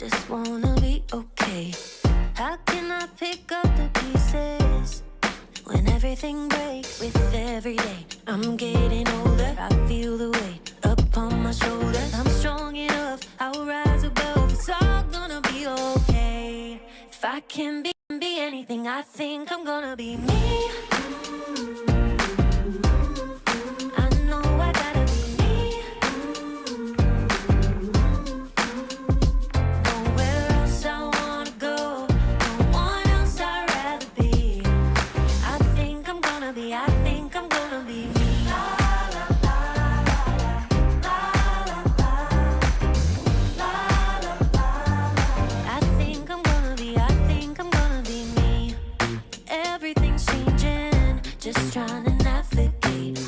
just wanna be okay. How can I pick up the pieces when everything breaks with every day? I'm getting older, I feel the weight upon my shoulders. I'm strong enough, I'll rise above. It's all gonna be okay. If I can be anything, I think I'm gonna be me. I know I gotta be me. Nowhere else I wanna go, no one else I'd rather be. I think I'm gonna be me. Everything's changing, just trying to navigate.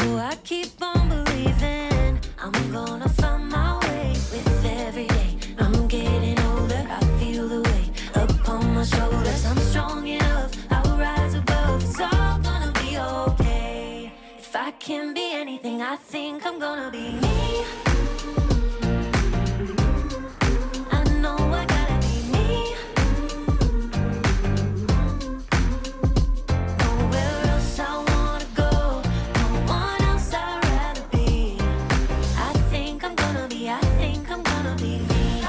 Oh, I keep on believing I'm gonna find my way with every day. I'm getting older, I feel the weight upon my shoulders. I'm strong enough, I'll rise above. It's all gonna be okay. If I can be anything, I think I'm gonna be me. I know I gotta be me. Nowhere else I wanna go, no one else I'd rather be. I think I'm gonna be me. I'm gonna be me.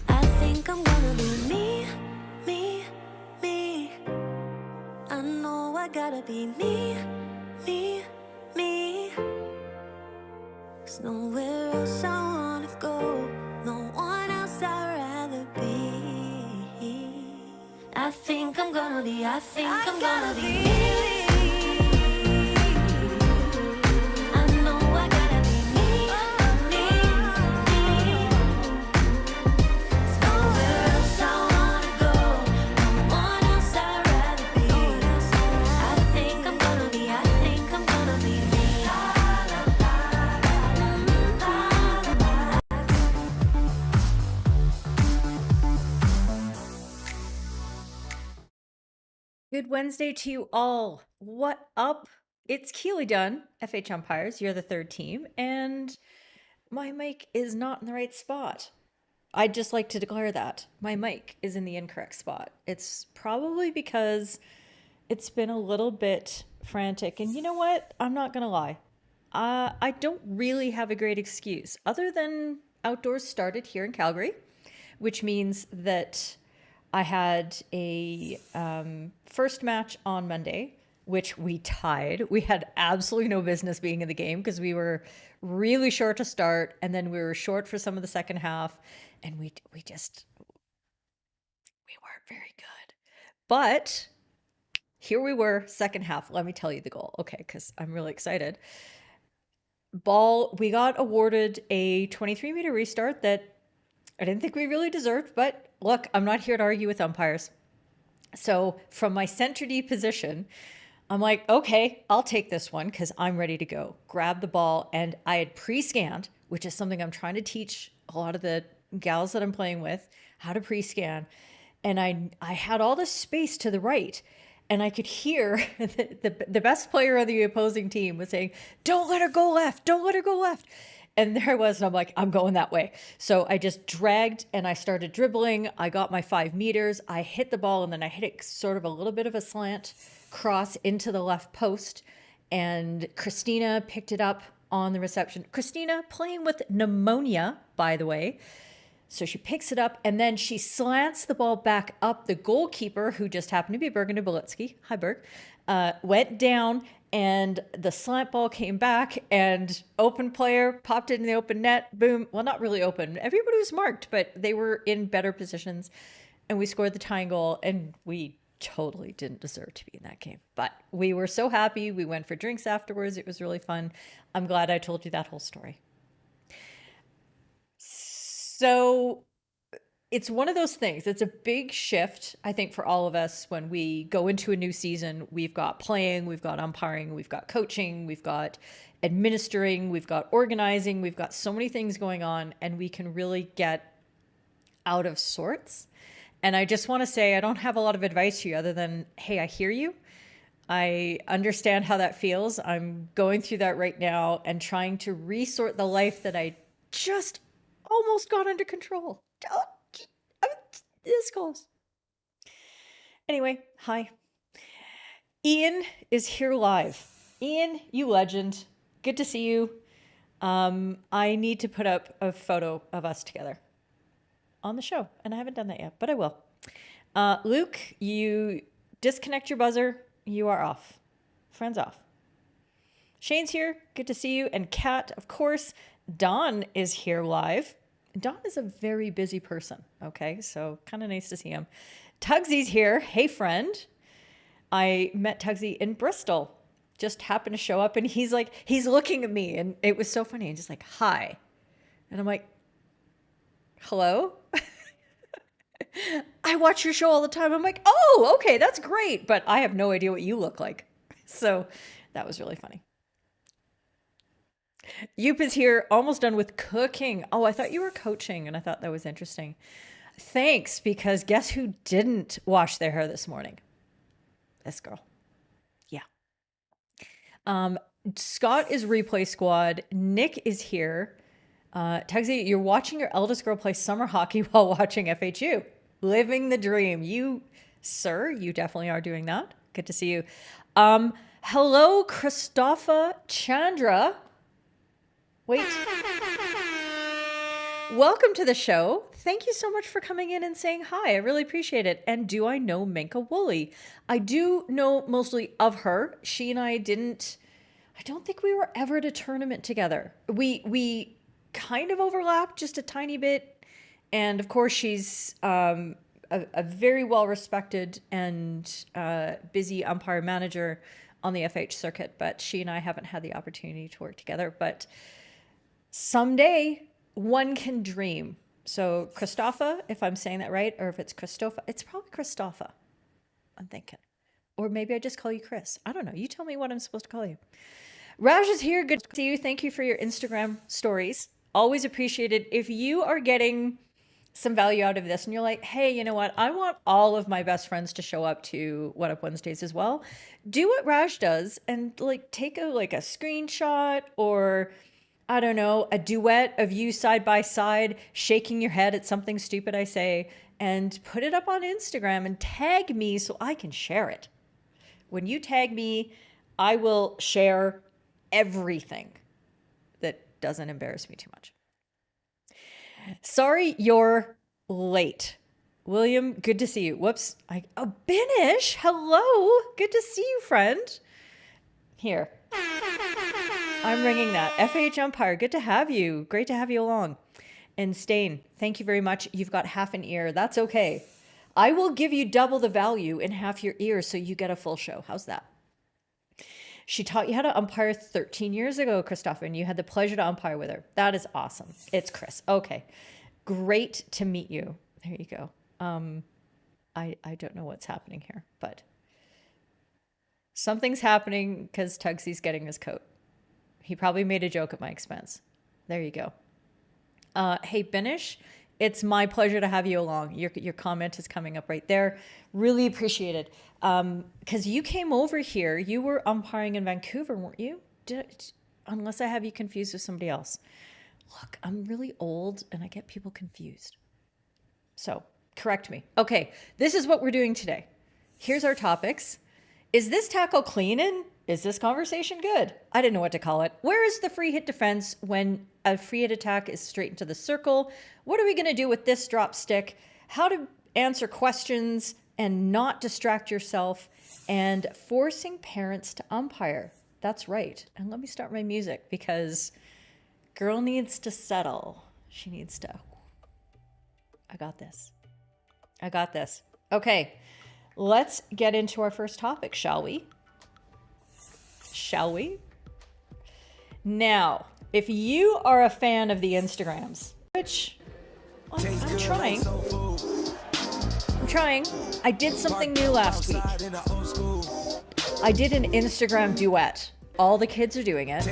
I think I'm gonna be me, me, me. I know I gotta be me, me, me. There's nowhere else I wanna go, no one else I'd rather be. I think I'm gonna be me. I know I gotta be me, me, me. There's nowhere else I wanna go, no one else I'd rather be. I think I'm gonna be me. Good Wednesday to you all. What up? It's Keely Dunn, FHumpires. You're the third team, and my mic is not in the right spot. I'd just like to declare that my mic is in the incorrect spot. It's probably because it's been a little bit frantic, and you know what? I'm not gonna lie. I don't really have a great excuse other than outdoors started here in Calgary, which means that I had a first match on Monday, which we tied. We had absolutely no business being in the game because we were really short to start, and then we were short for some of the second half, and we weren't very good. But here we were, second half. Let me tell you the goal, okay? Because I'm really excited. We got awarded a 23-meter restart that I didn't think we really deserved, but look, I'm not here to argue with umpires. So from my center D position, I'm like, okay, I'll take this one because I'm ready to go. Grab the ball, and I had pre-scanned, which is something I'm trying to teach a lot of the gals that I'm playing with, how to pre-scan. And I had all this space to the right, and I could hear the best player of the opposing team was saying, don't let her go left, don't let her go left. And there I was, and I'm like, I'm going that way. So I just dragged and I started dribbling. I got my 5 meters. I hit the ball, and then I hit it sort of a little bit of a slant cross into the left post. And Christina picked it up on the reception. Christina playing with pneumonia, by the way. So she picks it up, and then she slants the ball back up. The goalkeeper, who just happened to be Bergen Bolitsky, hi Berg, went down, and the slant ball came back, and open player popped it in the open net. Boom. Well, not really open. Everybody was marked, but they were in better positions, and we scored the tying goal, and we totally didn't deserve to be in that game. But we were so happy. We went for drinks afterwards. It was really fun. I'm glad I told you that whole story. So it's one of those things. It's a big shift, I think, for all of us when we go into a new season. We've got playing, we've got umpiring, we've got coaching, we've got administering, we've got organizing, we've got so many things going on, and we can really get out of sorts. And I just want to say, I don't have a lot of advice for you other than, hey, I hear you. I understand how that feels. I'm going through that right now and trying to resort the life that I just almost got under control. Oh, this close. Anyway, hi. Ian is here live. Ian, you legend. Good to see you. I need to put up a photo of us together on the show, and I haven't done that yet, but I will. Luke, you disconnect your buzzer. You are off. Friends off. Shane's here. Good to see you. And Kat, of course. Don is here live. Don is a very busy person. Okay, so kind of nice to see him. Tugsy's here. Hey, friend. I met Tugsy in Bristol. Just happened to show up, and he's looking at me, and it was so funny. He's just like, hi. And I'm like, hello? I watch your show all the time. I'm like, oh, okay, that's great. But I have no idea what you look like. So that was really funny. Yoop is here, almost done with cooking. Oh, I thought you were coaching, and I thought that was interesting. Thanks, because guess who didn't wash their hair this morning? This girl. Yeah. Scott is replay squad. Nick is here. Tugsy, you're watching your eldest girl play summer hockey while watching FHU. Living the dream. You, sir, you definitely are doing that. Good to see you. Hello, Christopha Chandra. Wait. Welcome to the show. Thank you so much for coming in and saying hi. I really appreciate it. And do I know Minka Woolley? I do know mostly of her. She and I don't think we were ever at a tournament together. We kind of overlapped just a tiny bit. And of course, she's a very well-respected and busy umpire manager on the FH circuit. But she and I haven't had the opportunity to work together. But someday, one can dream. So Christopha, if I'm saying that right, or if it's Christopha, it's probably Christopha, I'm thinking. Or maybe I just call you Chris. I don't know. You tell me what I'm supposed to call you. Raj is here. Good to see you. Thank you for your Instagram stories. Always appreciated. If you are getting some value out of this and you're like, hey, you know what? I want all of my best friends to show up to What Up Wednesdays as well. Do what Raj does and take a screenshot, or I don't know, a duet of you side by side, shaking your head at something stupid I say, and put it up on Instagram and tag me so I can share it. When you tag me, I will share everything that doesn't embarrass me too much. Sorry you're late. William, good to see you. Whoops. Binish, hello. Good to see you, friend. Here. I'm ringing that. FHumpire, good to have you. Great to have you along. And Stain, thank you very much. You've got half an ear. That's okay. I will give you double the value in half your ear so you get a full show. How's that? She taught you how to umpire 13 years ago, Christopher, and you had the pleasure to umpire with her. That is awesome. It's Chris. Okay. Great to meet you. There you go. I don't know what's happening here, but something's happening because Tugsy's getting his coat. He probably made a joke at my expense. There you go. Hey, Binish, it's my pleasure to have you along. Your comment is coming up right there. Really appreciate it. Because you came over here. You were umpiring in Vancouver, weren't you? Unless I have you confused with somebody else. Look, I'm really old and I get people confused. So correct me. Okay, this is what we're doing today. Here's our topics. Is this tackle cleaning? Is this conversation good? I didn't know what to call it. Where is the free hit defense when a free hit attack is straight into the circle? What are we going to do with this drop stick? How to answer questions and not distract yourself, and forcing parents to umpire. That's right. And let me start my music because girl needs to settle. She needs to. I got this. I got this. Okay. Let's get into our first topic, shall we? Shall we? Now, if you are a fan of the Instagrams, which I'm trying. I did something new last week. I did an Instagram duet. All the kids are doing it.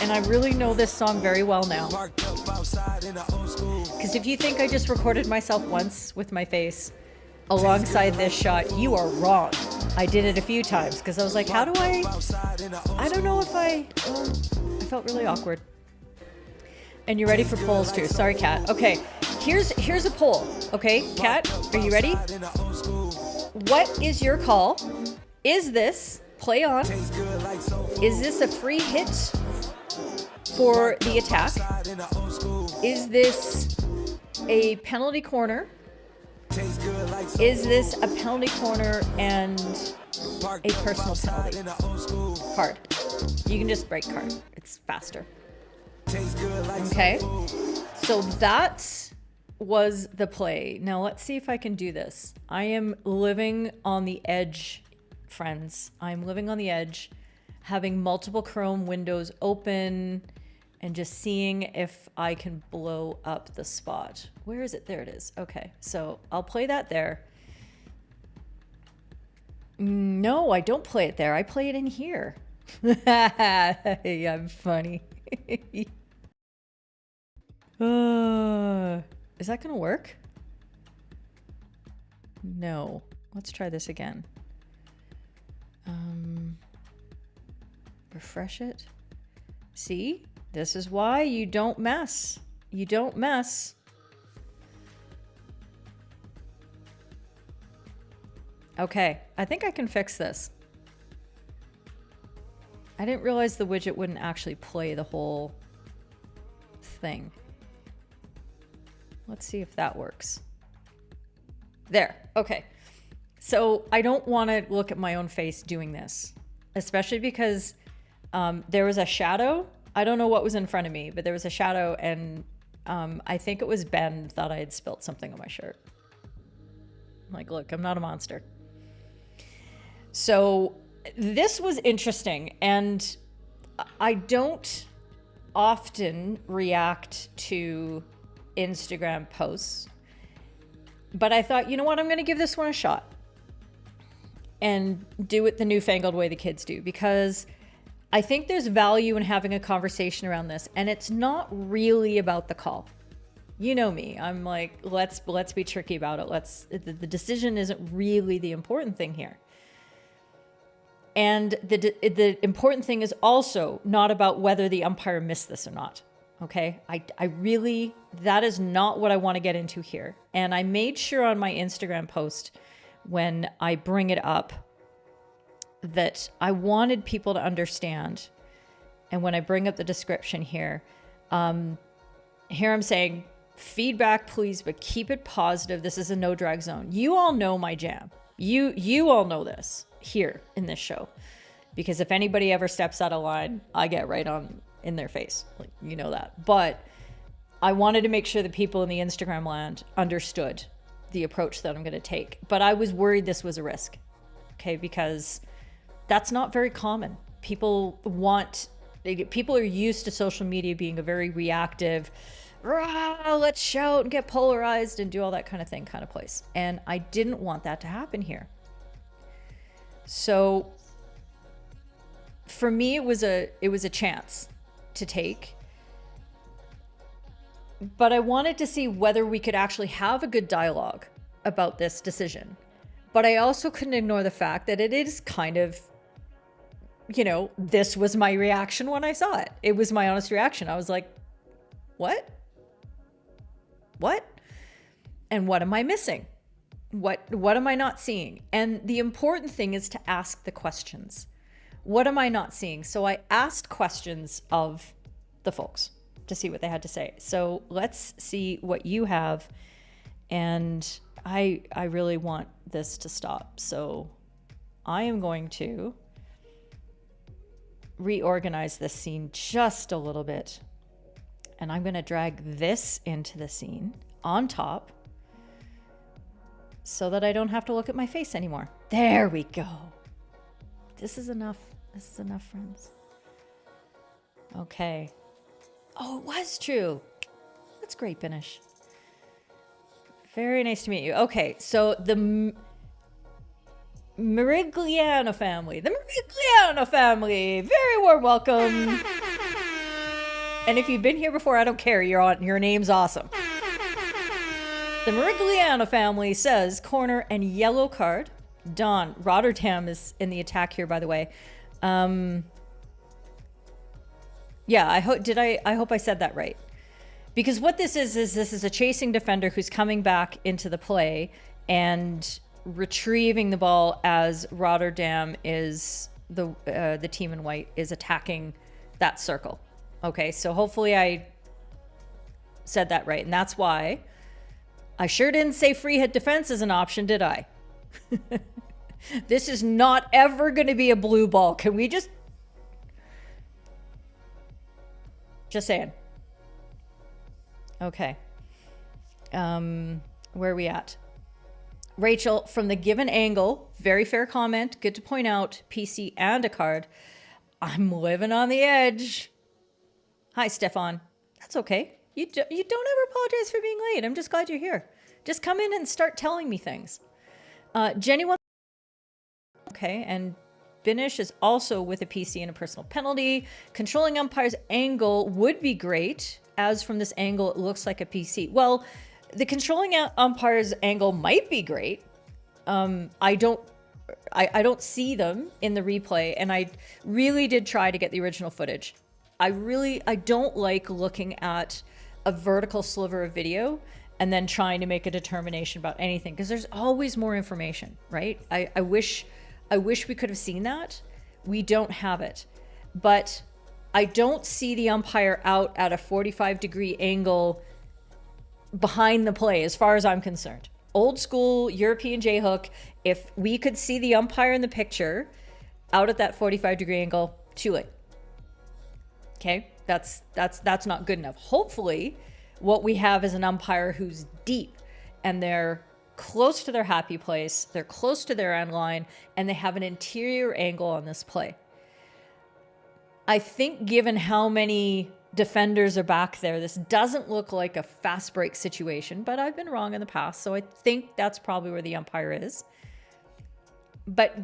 And I really know this song very well now. Because if you think I just recorded myself once with my face alongside this shot, you are wrong. I did it a few times because I was like, how do I don't know if I felt really awkward. And you're ready for polls too. Sorry, Kat. Okay, here's a poll. Okay, Kat, are you ready? What is your call? Is this play on? Is this a free hit for the attack? Is this a penalty corner? Is this a penalty corner and a personal penalty card? You can just break card. It's faster. Okay, so that was the play. Now let's see if I can do this. I am living on the edge, friends. I'm living on the edge, having multiple Chrome windows open and just seeing if I can blow up the spot. Where is it? There it is. Okay, so I'll play that there. No, I don't play it there. I play it in here. I'm funny. Is that gonna work? No. Let's try this again. Refresh it. See? This is why you don't mess. You don't mess. Okay, I think I can fix this. I didn't realize the widget wouldn't actually play the whole thing. Let's see if that works. There, okay. So I don't want to look at my own face doing this, especially because there was a shadow. I don't know what was in front of me, but there was a shadow, and I think it was Ben thought I had spilt something on my shirt. I'm like, look, I'm not a monster. So this was interesting, and I don't often react to Instagram posts, but I thought, you know what, I'm going to give this one a shot and do it the newfangled way the kids do, because I think there's value in having a conversation around this, and it's not really about the call. You know me, I'm like, let's be tricky about it. The decision isn't really the important thing here. And the important thing is also not about whether the umpire missed this or not. Okay, I really, that is not what I want to get into here. And I made sure on my Instagram post when I bring it up that I wanted people to understand. And when I bring up the description here, here I'm saying, feedback please, but keep it positive. This is a no drag zone. You all know my jam. You all know this here in this show, because if anybody ever steps out of line, I get right on in their face. Like, you know that. But I wanted to make sure that people in the Instagram land understood the approach that I'm going to take. But I was worried this was a risk. Okay, because that's not very common. People are used to social media being a very reactive, let's shout and get polarized and do all that kind of thing kind of place. And I didn't want that to happen here. So for me, it was a chance to take, but I wanted to see whether we could actually have a good dialogue about this decision. But I also couldn't ignore the fact that it is kind of, you know, this was my reaction when I saw it. It was my honest reaction. I was like, what? And what am I missing? What am I not seeing? And the important thing is to ask the questions. What am I not seeing? So I asked questions of the folks to see what they had to say. So let's see what you have. And I really want this to stop. So I am going to reorganize this scene just a little bit. And I'm going to drag this into the scene on top so that I don't have to look at my face anymore. There we go. This is enough. This is enough, friends. Okay. Oh, it was true. That's great, Binish. Very nice to meet you. Okay, so the Merigliano family. The Merigliano family. Very warm welcome. And if you've been here before, I don't care. Your name's awesome. The Merigliano family says corner and yellow card. Don, Rotterdam is in the attack here, by the way. Yeah, I hope I said that right. Because what this is this is a chasing defender who's coming back into the play and retrieving the ball as Rotterdam is the team in white is attacking that circle. Okay, so hopefully I said that right. And that's why I sure didn't say free hit defense is an option, did I? This is not ever going to be a blue ball. Can we just saying. Okay. Where are we at? Rachel, from the given angle, very fair comment. Good to point out, PC and a card. I'm living on the edge. Hi, Stefan. That's okay. You don't ever apologize for being late. I'm just glad you're here. Just come in and start telling me things. Jenny wants... Okay, and Binish is also with a PC and a personal penalty. Controlling umpire's angle would be great, as from this angle it looks like a PC. Well, the controlling umpire's angle might be great. I don't see them in the replay, and I really did try to get the original footage. I don't like looking at a vertical sliver of video and then trying to make a determination about anything, because there's always more information, right? I wish we could have seen that. We don't have it. But I don't see the umpire out at a 45-degree angle behind the play, as far as I'm concerned. Old school European J-hook, if we could see the umpire in the picture out at that 45-degree angle, too late. Okay? That's not good enough. Hopefully, what we have is an umpire who's deep and they're close to their happy place, they're close to their end line, and they have an interior angle on this play. I think given how many defenders are back there, this doesn't look like a fast break situation, but I've been wrong in the past, so I think that's probably where the umpire is. But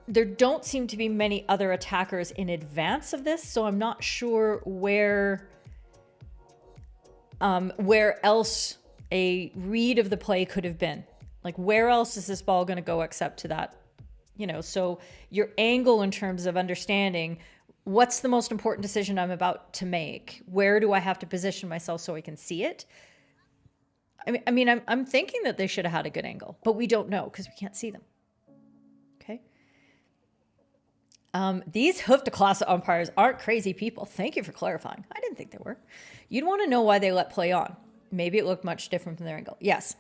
there don't seem to be many other attackers in advance of this, so I'm not sure where else a read of the play could have been. Like, where else is this ball going to go except to that? You know, so your angle in terms of understanding what's the most important decision I'm about to make? Where do I have to position myself so I can see it? I'm thinking that they should have had a good angle, but we don't know because we can't see them. Okay. These hoofed class umpires aren't crazy people. Thank you for clarifying. I didn't think they were. You'd want to know why they let play on. Maybe it looked much different from their angle. Yes.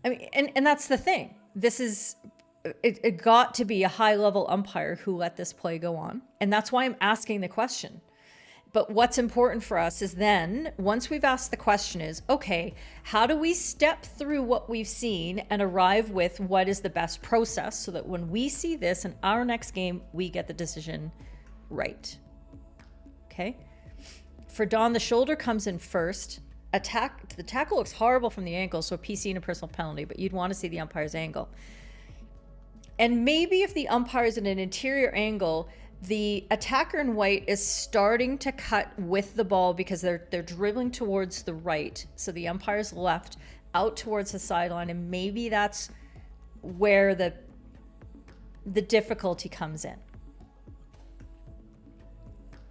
I mean, and that's the thing. This is, it got to be a high-level umpire who let this play go on. And that's why I'm asking the question. But what's important for us is then, once we've asked the question is, okay, how do we step through what we've seen and arrive with what is the best process so that when we see this in our next game, we get the decision right. Okay? For Don, the shoulder comes in first. The tackle looks horrible from the ankle, so PC and a personal penalty, but you'd want to see the umpire's angle. And maybe if the umpire's in an interior angle, the attacker in white is starting to cut with the ball because they're dribbling towards the right. So the umpire's left out towards the sideline, and maybe that's where the difficulty comes in.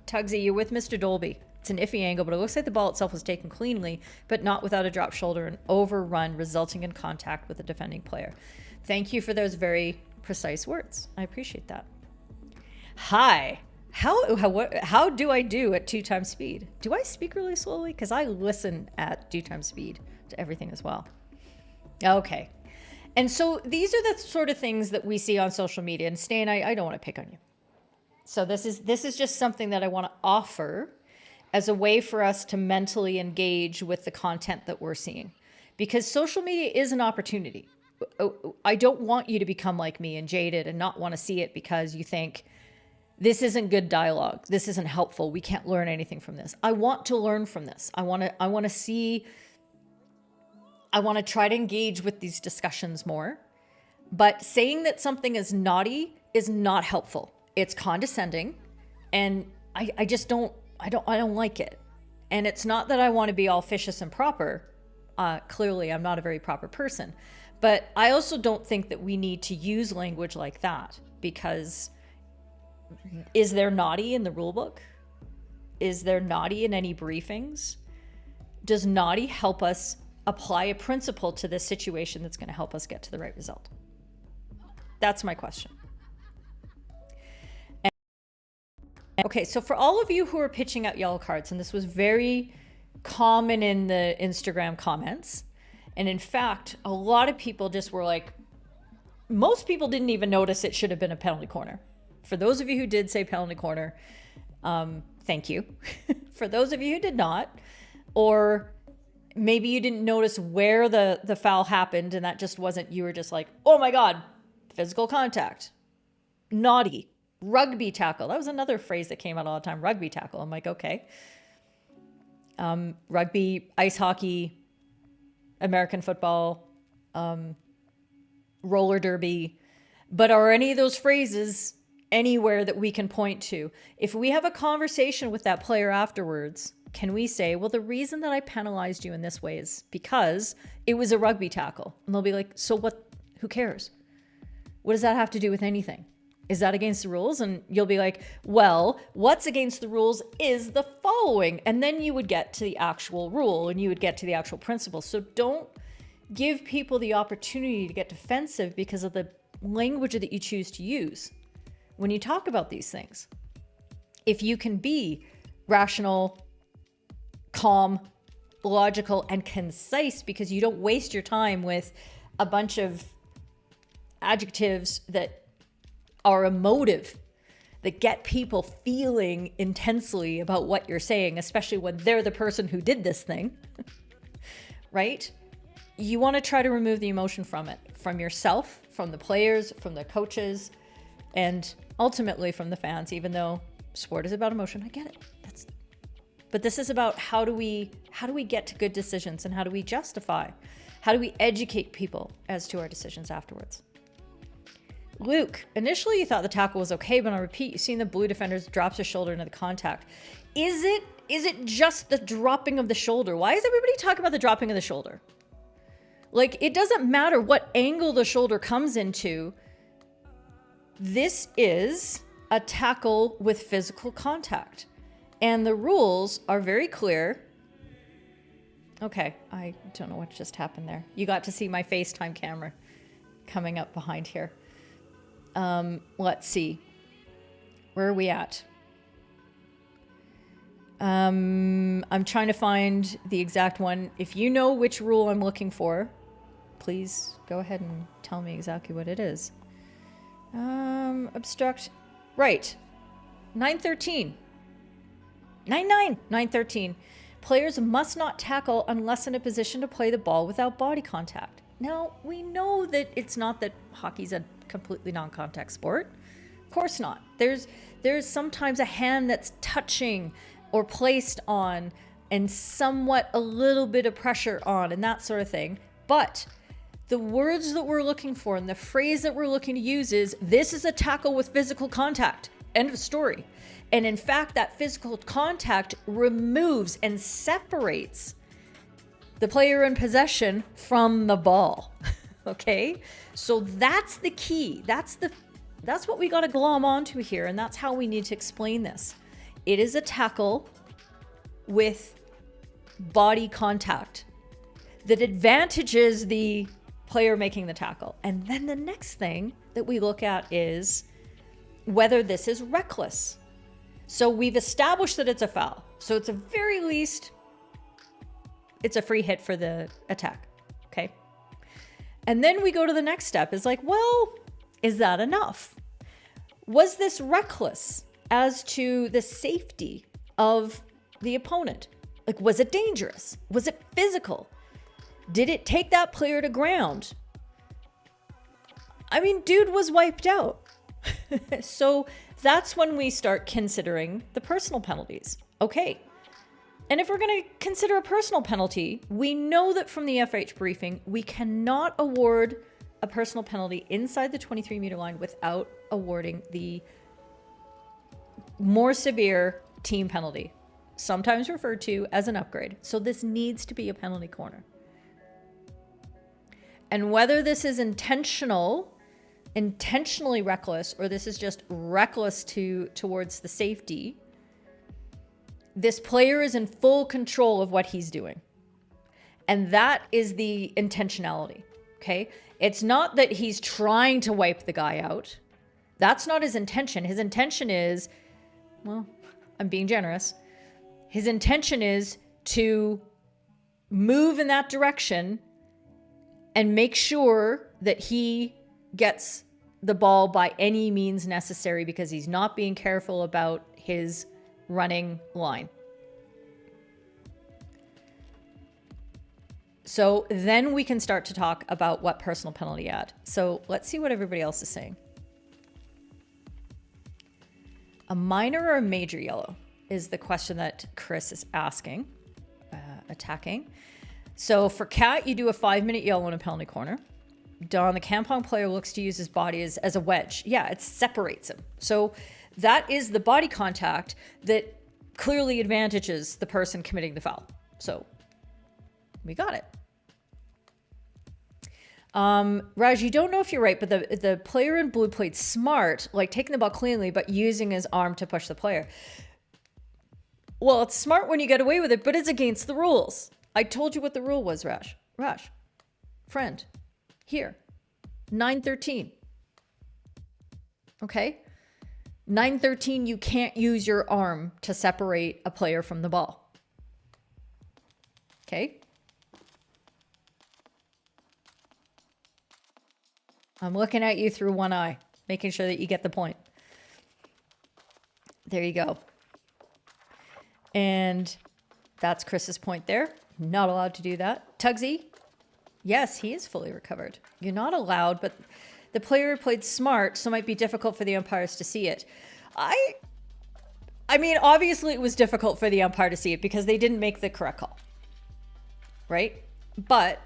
Tugsy, you're with Mr. Dolby. It's an iffy angle, but it looks like the ball itself was taken cleanly, but not without a drop shoulder and overrun, resulting in contact with the defending player. Thank you for those very precise words. I appreciate that. Hi. How do I do at 2 times speed? Do I speak really slowly? Because I listen at 2 times speed to everything as well. Okay. And so these are the sort of things that we see on social media. And Stan, I don't want to pick on you. So this is just something that I want to offer as a way for us to mentally engage with the content that we're seeing. Because social media is an opportunity. I don't want you to become like me and jaded and not want to see it because you think, this isn't good dialogue. This isn't helpful. We can't learn anything from this. I want to learn from this. I want to see, I want to try to engage with these discussions more. But saying that something is naughty is not helpful. It's condescending, and I just don't like it. And it's not that I want to be all officious and proper. Clearly, I'm not a very proper person. But I also don't think that we need to use language like that, because is there naughty in the rule book? Is there naughty in any briefings? Does naughty help us apply a principle to this situation that's going to help us get to the right result? That's my question. Okay, so for all of you who are pitching out yellow cards, and this was very common in the Instagram comments, and in fact, a lot of people just were like, most people didn't even notice it should have been a penalty corner. For those of you who did say penalty corner, thank you. For those of you who did not, or maybe you didn't notice where the foul happened and that just wasn't, you were just like, oh my God, physical contact, naughty, rugby tackle. That was another phrase that came out all the time, rugby tackle. I'm like, okay. Rugby, ice hockey, American football, roller derby. But are any of those phrases anywhere that we can point to? If we have a conversation with that player afterwards, can we say, well, the reason that I penalized you in this way is because it was a rugby tackle? And they'll be like, so what? Who cares? What does that have to do with anything? Is that against the rules? And you'll be like, well, what's against the rules is the following. And then you would get to the actual rule and you would get to the actual principle. So don't give people the opportunity to get defensive because of the language that you choose to use when you talk about these things. If you can be rational, calm, logical, and concise, because you don't waste your time with a bunch of adjectives that are emotive, that get people feeling intensely about what you're saying, especially when they're the person who did this thing, right? You want to try to remove the emotion from it, from yourself, from the players, from the coaches, and ultimately from the fans, even though sport is about emotion. I get it. But this is about how do we get to good decisions, and how do we justify? How do we educate people as to our decisions afterwards? Luke, initially you thought the tackle was okay, but on repeat, you've seen the blue defenders drops his shoulder into the contact. Is it just the dropping of the shoulder? Why is everybody talking about the dropping of the shoulder? Like, it doesn't matter what angle the shoulder comes into. This is a tackle with physical contact. And the rules are very clear. Okay, I don't know what just happened there. You got to see my FaceTime camera coming up behind here. Let's see. Where are we at? I'm trying to find the exact one. If you know which rule I'm looking for, please go ahead and tell me exactly what it is. Obstruct. Right. 913. 913. Players must not tackle unless in a position to play the ball without body contact. Now, we know that it's not that hockey's a completely non-contact sport. Of course not. There's sometimes a hand that's touching or placed on and somewhat a little bit of pressure on and that sort of thing. But the words that we're looking for and the phrase that we're looking to use is, this is a tackle with physical contact. End of story. And in fact, that physical contact removes and separates the player in possession from the ball. Okay? So that's the key. That's what we got to glom onto here, and that's how we need to explain this. It is a tackle with body contact that advantages the player making the tackle. And then the next thing that we look at is whether this is reckless. So we've established that it's a foul. So it's a very least, it's a free hit for the attack. Okay. And then we go to the next step is like, well, is that enough? Was this reckless as to the safety of the opponent? Like, was it dangerous? Was it physical? Did it take that player to ground? I mean, dude was wiped out. So that's when we start considering the personal penalties. Okay. And if we're going to consider a personal penalty, we know that from the FH briefing, we cannot award a personal penalty inside the 23-meter line without awarding the more severe team penalty, sometimes referred to as an upgrade. So this needs to be a penalty corner. And whether this is intentionally reckless, or this is just reckless towards the safety, this player is in full control of what he's doing. And that is the intentionality, okay? It's not that he's trying to wipe the guy out. That's not his intention. His intention is, well, I'm being generous. His intention is to move in that direction and make sure that he gets the ball by any means necessary, because he's not being careful about his running line. So then we can start to talk about what personal penalty add. So let's see what everybody else is saying. A minor or a major yellow is the question that Chris is asking, attacking. So for Cat, you do a 5-minute yellow in a penalty corner. Don, the Kampong player, looks to use his body as a wedge. Yeah, it separates him. So that is the body contact that clearly advantages the person committing the foul. So we got it. Raj, you don't know if you're right, but the player in blue played smart, like taking the ball cleanly, but using his arm to push the player. Well, it's smart when you get away with it, but it's against the rules. I told you what the rule was, Raj. Raj, friend, here, 913. Okay? 913, you can't use your arm to separate a player from the ball. Okay? I'm looking at you through one eye, making sure that you get the point. There you go. And that's Chris's point there. Not allowed to do that. Tugsy, yes, he is fully recovered. You're not allowed, but the player played smart, so it might be difficult for the umpires to see it. I mean, obviously it was difficult for the umpire to see it because they didn't make the correct call. Right? But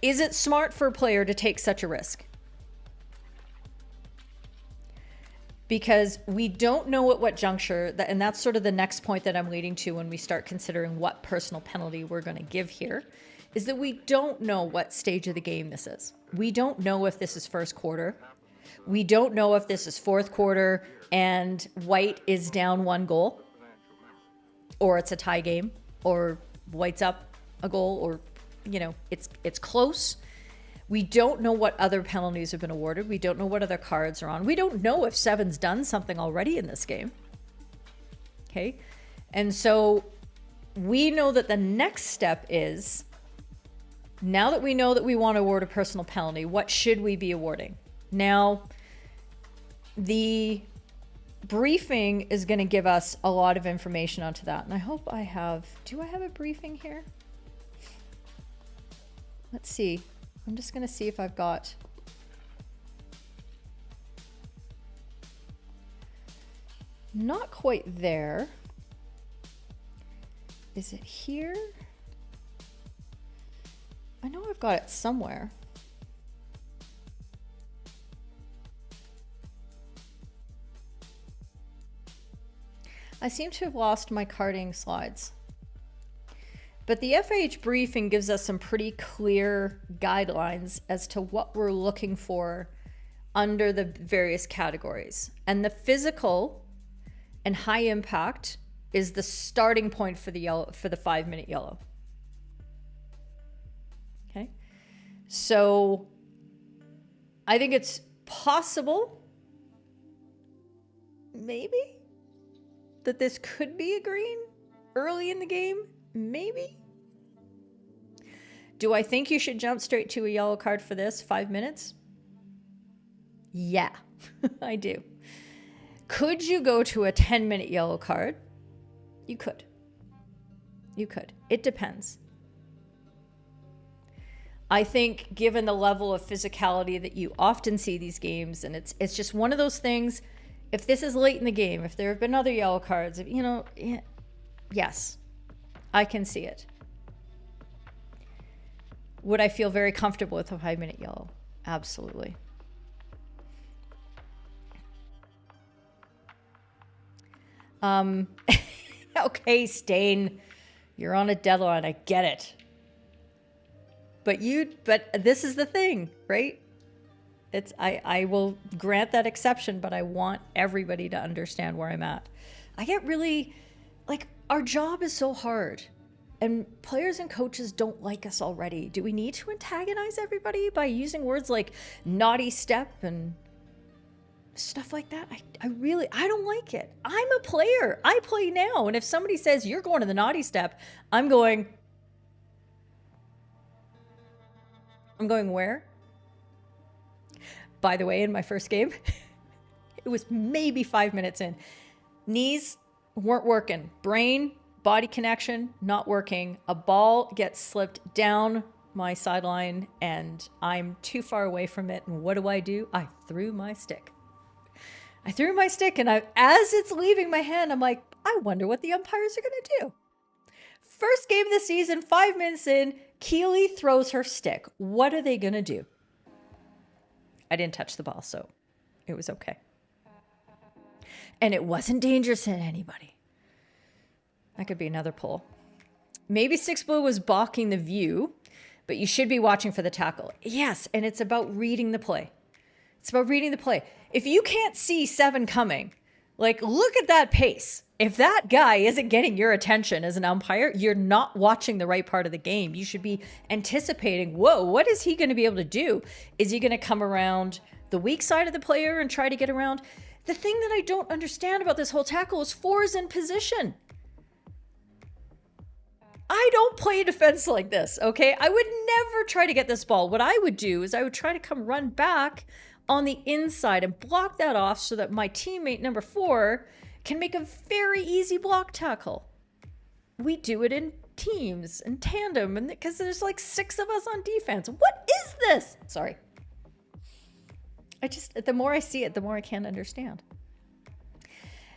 is it smart for a player to take such a risk? Because we don't know at what juncture, and that's sort of the next point that I'm leading to when we start considering what personal penalty we're going to give here, is that we don't know what stage of the game this is. We don't know if this is first quarter. We don't know if this is fourth quarter and White is down 1 goal, or it's a tie game, or White's up a goal, or, you know, it's close. We don't know what other penalties have been awarded. We don't know what other cards are on. We don't know if Seven's done something already in this game. Okay. And so we know that the next step is, now that we know that we want to award a personal penalty, what should we be awarding? Now, the briefing is going to give us a lot of information onto that. And I hope I have, do I have a briefing here? Let's see. I'm just going to see if I've got... Not quite there. Is it here? I know I've got it somewhere. I seem to have lost my carding slides. But the FH briefing gives us some pretty clear guidelines as to what we're looking for under the various categories. And the physical and high impact is the starting point for the yellow, for the 5-minute yellow. Okay. So I think it's possible, maybe, that this could be a green early in the game. Maybe. Do I think you should jump straight to a yellow card for this 5 minutes? Yeah, I do. Could you go to a 10-minute yellow card? You could. You could. It depends. I think given the level of physicality that you often see these games, and it's just one of those things, if this is late in the game, if there have been other yellow cards, you know, yes. I can see it. Would I feel very comfortable with a 5-minute yellow? Absolutely. Okay, Stain, you're on a deadline. I get it. But this is the thing, right? I will grant that exception, but I want everybody to understand where I'm at. I get really, like, our job is so hard. And players and coaches don't like us already. Do we need to antagonize everybody by using words like naughty step and stuff like that? I don't like it. I'm a player. I play now. And if somebody says you're going to the naughty step, I'm going where? By the way, in my first game, it was maybe 5 minutes in. Knees weren't working. Brain, body connection, not working. A ball gets slipped down my sideline and I'm too far away from it. And what do? I threw my stick. And as it's leaving my hand, I'm like, I wonder what the umpires are going to do. First game of the season, 5 minutes in, Keely throws her stick. What are they going to do? I didn't touch the ball, so it was okay. And it wasn't dangerous to anybody. That could be another poll. Maybe Six Blue was balking the view, but you should be watching for the tackle. Yes, and it's about reading the play. If you can't see 7 coming, like, look at that pace. If that guy isn't getting your attention as an umpire, you're not watching the right part of the game. You should be anticipating, whoa, what is he going to be able to do? Is he going to come around the weak side of the player and try to get around? The thing that I don't understand about this whole tackle is 4 is in position. I don't play defense like this, okay? I would never try to get this ball. What I would do is I would try to come run back on the inside and block that off so that my teammate number 4 can make a very easy block tackle. We do it in teams and tandem, and because there's like 6 of us on defense. What is this? Sorry. The more I see it, the more I can't understand.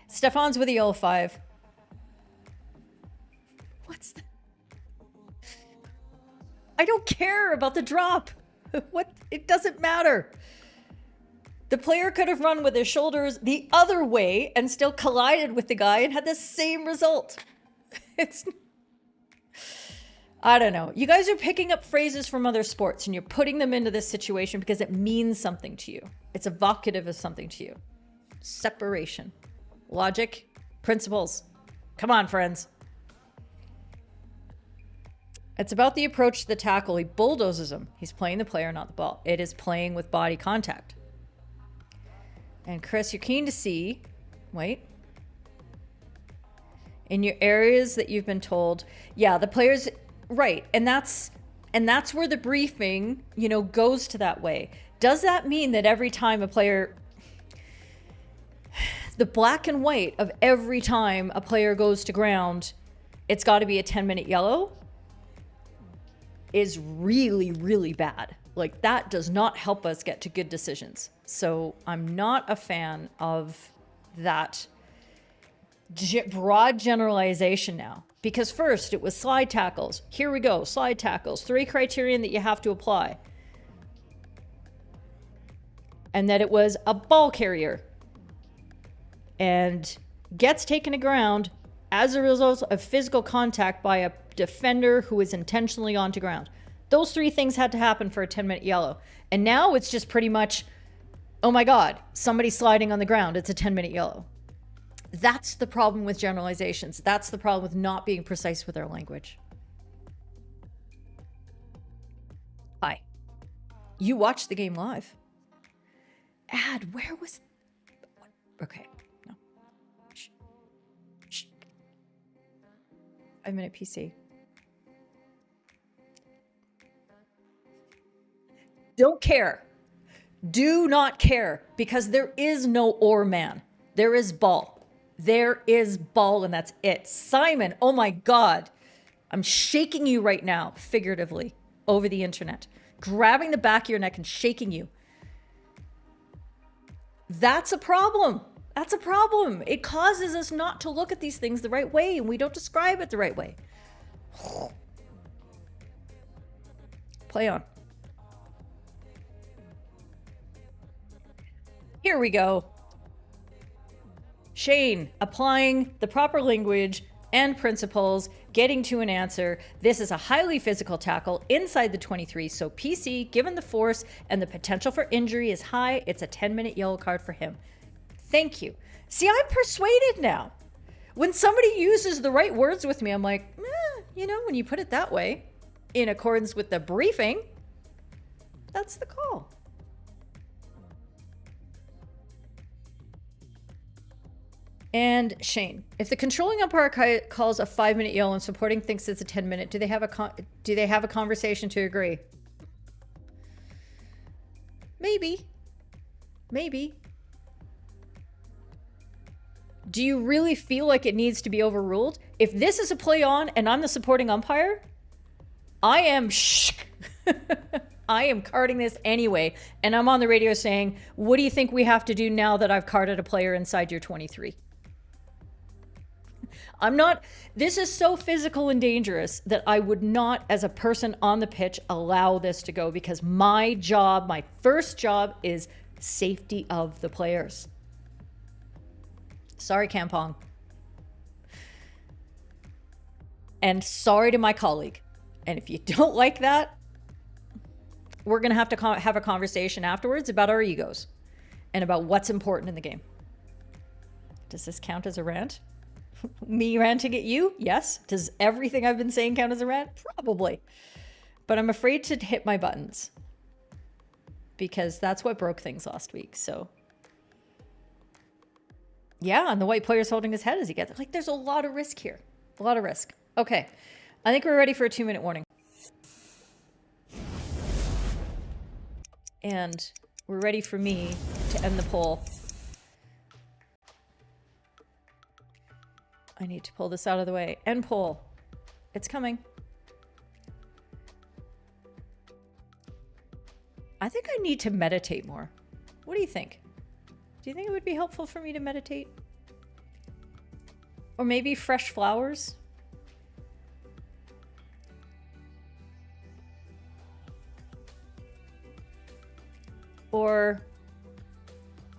Stefan's with a yellow 5. What's that? I don't care about the drop. It doesn't matter. The player could have run with his shoulders the other way and still collided with the guy and had the same result. I don't know. You guys are picking up phrases from other sports and you're putting them into this situation because it means something to you. It's evocative of something to you. Separation. Logic. Principles. Come on, friends. It's about the approach to the tackle. He bulldozes him. He's playing the player, not the ball. It is playing with body contact. And Chris, you're keen to see, wait, in your areas that you've been told, yeah, the players, right. And that's where the briefing, goes to that way. Does that mean that every time a player, the black and white of every time a player goes to ground, it's got to be a 10-minute yellow? Is really, really bad. Like, that does not help us get to good decisions. So I'm not a fan of that broad generalization now. Because first it was slide tackles. Here we go, slide tackles. 3 criterion that you have to apply. And that it was a ball carrier. And gets taken to ground as a result of physical contact by a defender who is intentionally onto ground. Those 3 things had to happen for a 10-minute yellow. And now it's just pretty much, oh my God, somebody sliding on the ground. It's a 10-minute yellow. That's the problem with generalizations. That's the problem with not being precise with our language. Hi. You watched the game live. Ad, where was... Okay, no. Shh. Shh. 5-minute PC. Don't care. Do not care, because there is no or man. There is ball. There is ball, and that's it. Simon, oh my God. I'm shaking you right now, figuratively, over the internet. Grabbing the back of your neck and shaking you. That's a problem. That's a problem. It causes us not to look at these things the right way, and we don't describe it the right way. Play on. Here we go. Shane, applying the proper language and principles, getting to an answer. This is a highly physical tackle inside the 23, so PC, given the force and the potential for injury is high, it's a 10-minute yellow card for him. Thank you. See, I'm persuaded now. When somebody uses the right words with me, I'm like, when you put it that way, in accordance with the briefing, that's the call. And Shane, if the controlling umpire calls a 5-minute yellow and supporting thinks it's a 10-minute, do they have a conversation to agree? Maybe. Do you really feel like it needs to be overruled? If this is a play on and I'm the supporting umpire, I am I am carding this anyway. And I'm on the radio saying, what do you think we have to do now that I've carded a player inside your 23? This is so physical and dangerous that I would not, as a person on the pitch, allow this to go, because my first job is safety of the players. Sorry, Kampong. And sorry to my colleague. And if you don't like that, we're going to have a conversation afterwards about our egos and about what's important in the game. Does this count as a rant? Me ranting at you? Yes. Does everything I've been saying count as a rant? Probably. But I'm afraid to hit my buttons because that's what broke things last week. So yeah, and the white player's holding his head as he gets like, there's a lot of risk here. A lot of risk. Okay. I think we're ready for a 2-minute warning. And we're ready for me to end the poll. I need to pull this out of the way. End poll. It's coming. I think I need to meditate more. What do you think? Do you think it would be helpful for me to meditate? Or maybe fresh flowers? Or,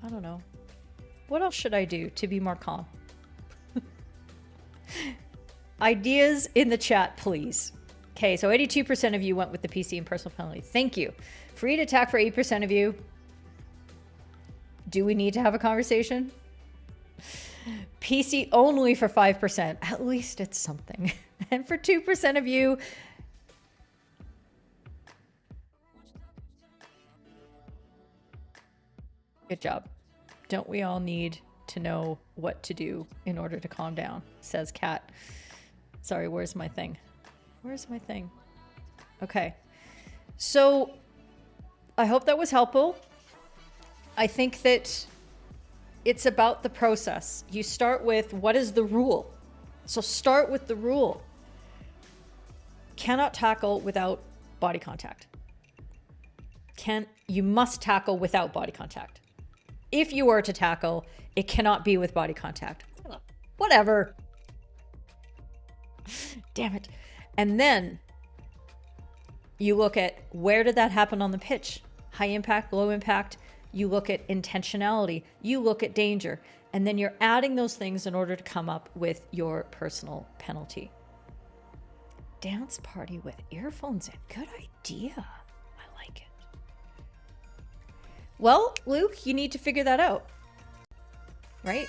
I don't know. What else should I do to be more calm? Ideas in the chat, please. Okay, so 82% of you went with the PC and personal penalty. Thank you. Free to attack for 8% of you. Do we need to have a conversation? PC only for 5%. At least it's something. And for 2% of you, good job. Don't we all need to know what to do in order to calm down? Says Kat. Sorry, where's my thing? Where's my thing? Okay. So I hope that was helpful. I think that it's about the process. You start with, what is the rule? So start with the rule. Cannot tackle without body contact. You must tackle without body contact. If you are to tackle, it cannot be with body contact. Whatever. Damn it. And then you look at, where did that happen on the pitch? High impact, low impact. You look at intentionality. You look at danger. And then you're adding those things in order to come up with your personal penalty. Dance party with earphones in. Good idea. I like it. Well, Luke, you need to figure that out. Right?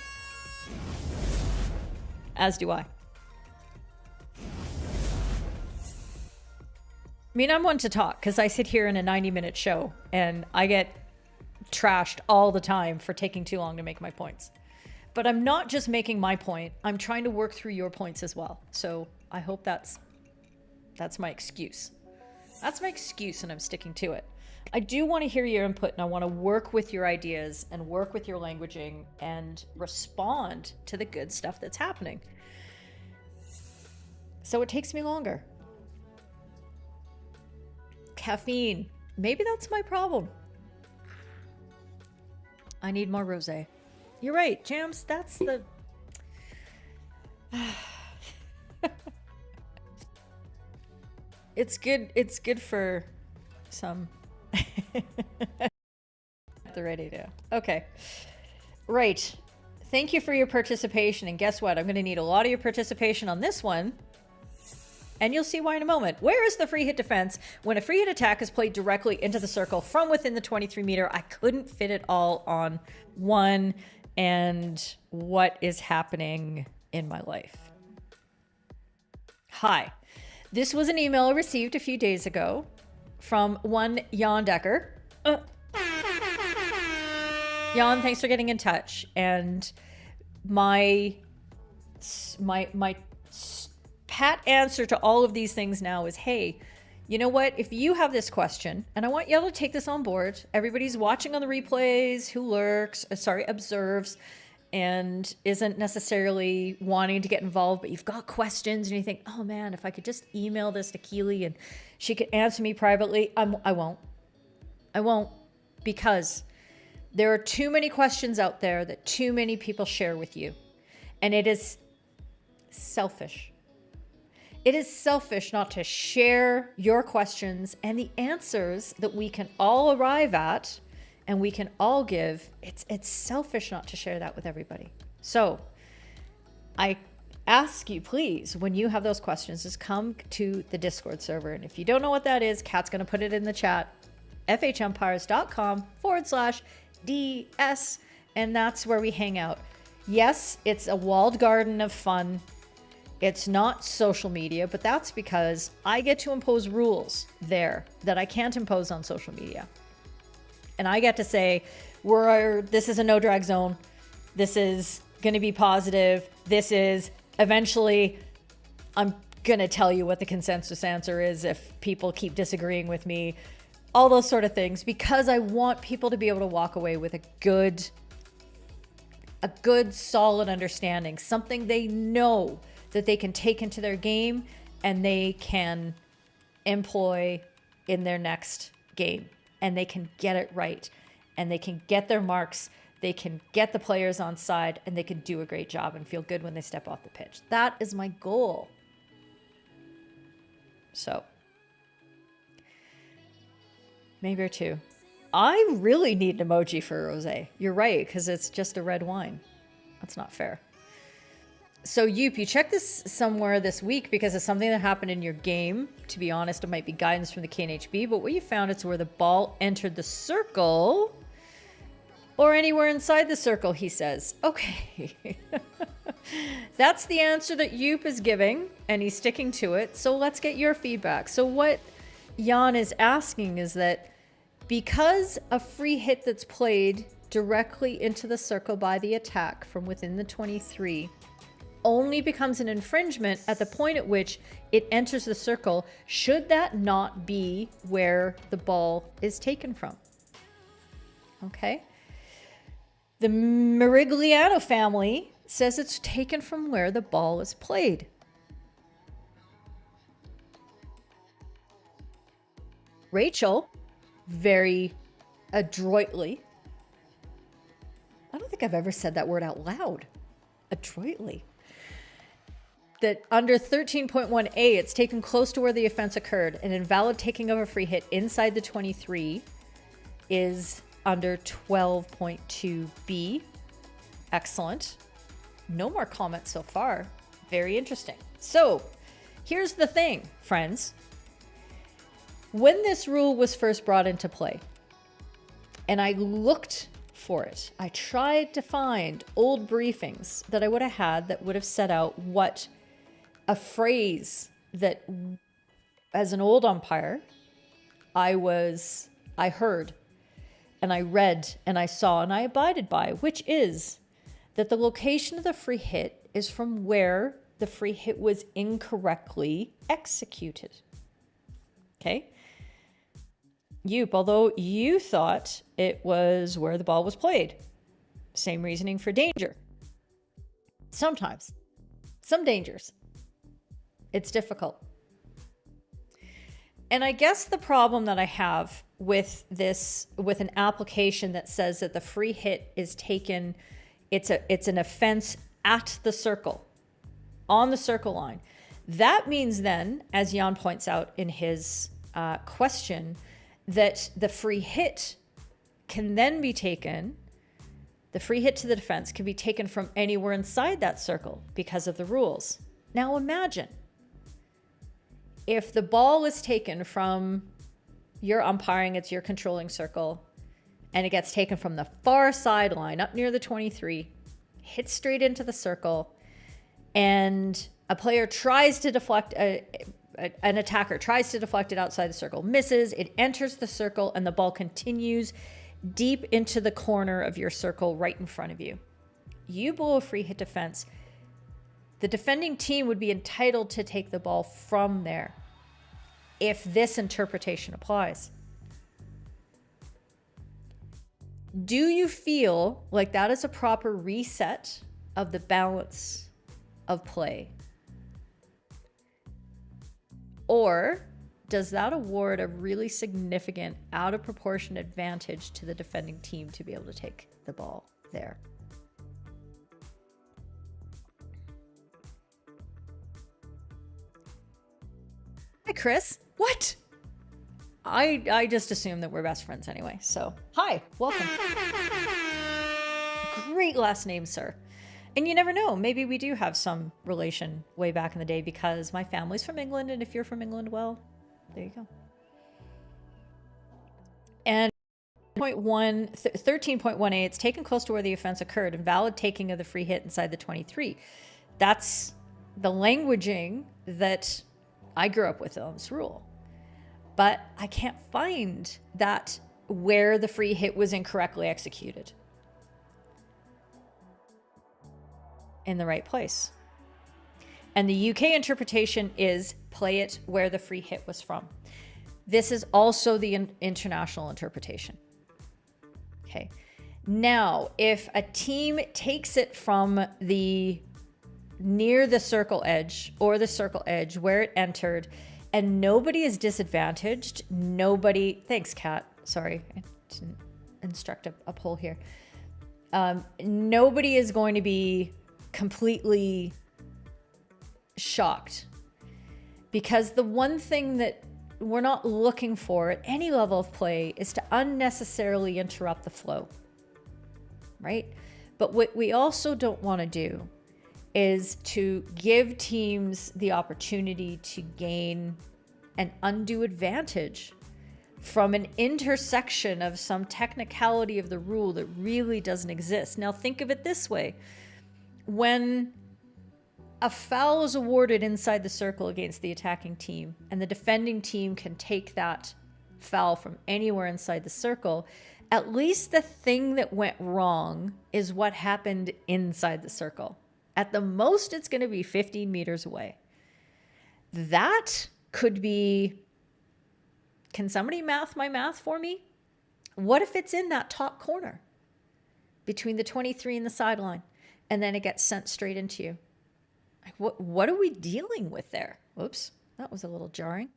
As do I. I mean, I'm one to talk because I sit here in a 90-minute show and I get trashed all the time for taking too long to make my points. But I'm not just making my point. I'm trying to work through your points as well. So I hope that's my excuse. That's my excuse, and I'm sticking to it. I do want to hear your input, and I want to work with your ideas and work with your languaging and respond to the good stuff that's happening. So it takes me longer. Caffeine. Maybe that's my problem. I need more rosé. You're right, Jams. That's the... It's good for some... The right idea. Okay. Right. Thank you for your participation. And guess what? I'm going to need a lot of your participation on this one. And you'll see why in a moment. Where is the free hit defense when a free hit attack is played directly into the circle from within the 23 meter? I couldn't fit it all on one. And what is happening in my life? Hi. This was an email I received a few days ago from one Jan Decker. Jan, thanks for getting in touch. And my pat answer to all of these things now is, hey, you know what? If you have this question, and I want y'all to take this on board, everybody's watching on the replays, who observes, and isn't necessarily wanting to get involved, but you've got questions and you think, oh man, if I could just email this to Keely and she could answer me privately, I won't, because there are too many questions out there that too many people share with you. And it is selfish. It is selfish not to share your questions and the answers that we can all arrive at and we can all give. It's selfish not to share that with everybody. So I ask you, please, when you have those questions, just come to the Discord server. And if you don't know what that is, Kat's going to put it in the chat, FHumpires.com/DS. And that's where we hang out. Yes, it's a walled garden of fun. It's not social media, but that's because I get to impose rules there that I can't impose on social media. And I get to say, this is a no drag zone. This is going to be positive. This is eventually, I'm going to tell you what the consensus answer is if people keep disagreeing with me, all those sort of things, because I want people to be able to walk away with a good solid understanding, something they know that they can take into their game and they can employ in their next game, and they can get it right, and they can get their marks, they can get the players on side, and they can do a great job and feel good when they step off the pitch. That is my goal. So, maybe or two. I really need an emoji for rosé. You're right, because it's just a red wine. That's not fair. So you check this somewhere this week because it's something that happened in your game. To be honest, it might be guidance from the KNHB, but what you found, it's where the ball entered the circle or anywhere inside the circle, he says. Okay. That's the answer that Yoop is giving, and he's sticking to it. So let's get your feedback. So what Jan is asking is that because a free hit that's played directly into the circle by the attack from within the 23 only becomes an infringement at the point at which it enters the circle, should that not be where the ball is taken from? Okay. The Mirigliano family says it's taken from where the ball is played. Rachel, very adroitly, I don't think I've ever said that word out loud, adroitly, that under 13.1a, it's taken close to where the offense occurred. An invalid taking of a free hit inside the 23 is under 12.2b. Excellent. No more comments so far. Very interesting. So here's the thing, friends. When this rule was first brought into play, and I looked for it, I tried to find old briefings that I would have had that would have set out what a phrase that as an old umpire, I heard and I read and I saw and I abided by, which is that the location of the free hit is from where the free hit was incorrectly executed. Okay. Yoop, although you thought it was where the ball was played. Same reasoning for danger. Sometimes. Some dangers. It's difficult. And I guess the problem that I have with this, with an application that says that the free hit is taken, it's an offense at the circle, on the circle line. That means then, as Jan points out in his question, that the free hit can then be taken The free hit to the defense can be taken from anywhere inside that circle because of the rules. Now imagine if the ball is taken from your umpiring, it's your controlling circle, and it gets taken from the far sideline up near the 23, hits straight into the circle, and a player tries to deflect, an attacker tries to deflect it outside the circle, misses, it enters the circle, and the ball continues deep into the corner of your circle right in front of you. You blow a free hit defense. The defending team would be entitled to take the ball from there if this interpretation applies. Do you feel like that is a proper reset of the balance of play? Or does that award a really significant out of proportion advantage to the defending team to be able to take the ball there? Hi, Chris. What? I just assume that we're best friends anyway. So, hi, welcome. Great last name, sir. And you never know, maybe we do have some relation way back in the day because my family's from England, and if you're from England, well, there you go. And 13.1a, it's taken close to where the offense occurred, and valid taking of the free hit inside the 23. That's the languaging that I grew up with on this rule. But I can't find that where the free hit was incorrectly executed in the right place. And the UK interpretation is play it where the free hit was from. This is also the international interpretation. Okay. Now, if a team takes it from the near the circle edge or the circle edge where it entered, and nobody is disadvantaged, nobody, thanks, Kat. Sorry, I didn't instruct a poll here. Nobody is going to be completely shocked, because the one thing that we're not looking for at any level of play is to unnecessarily interrupt the flow, right? But what we also don't want to do is to give teams the opportunity to gain an undue advantage from an intersection of some technicality of the rule that really doesn't exist. Now think of it this way. When a foul is awarded inside the circle against the attacking team, and the defending team can take that foul from anywhere inside the circle, at least the thing that went wrong is what happened inside the circle. At the most, it's going to be 15 meters away. That could be, can somebody math my math for me? What if it's in that top corner between the 23 and the sideline, and then it gets sent straight into you? Like, what are we dealing with there? Oops, that was a little jarring.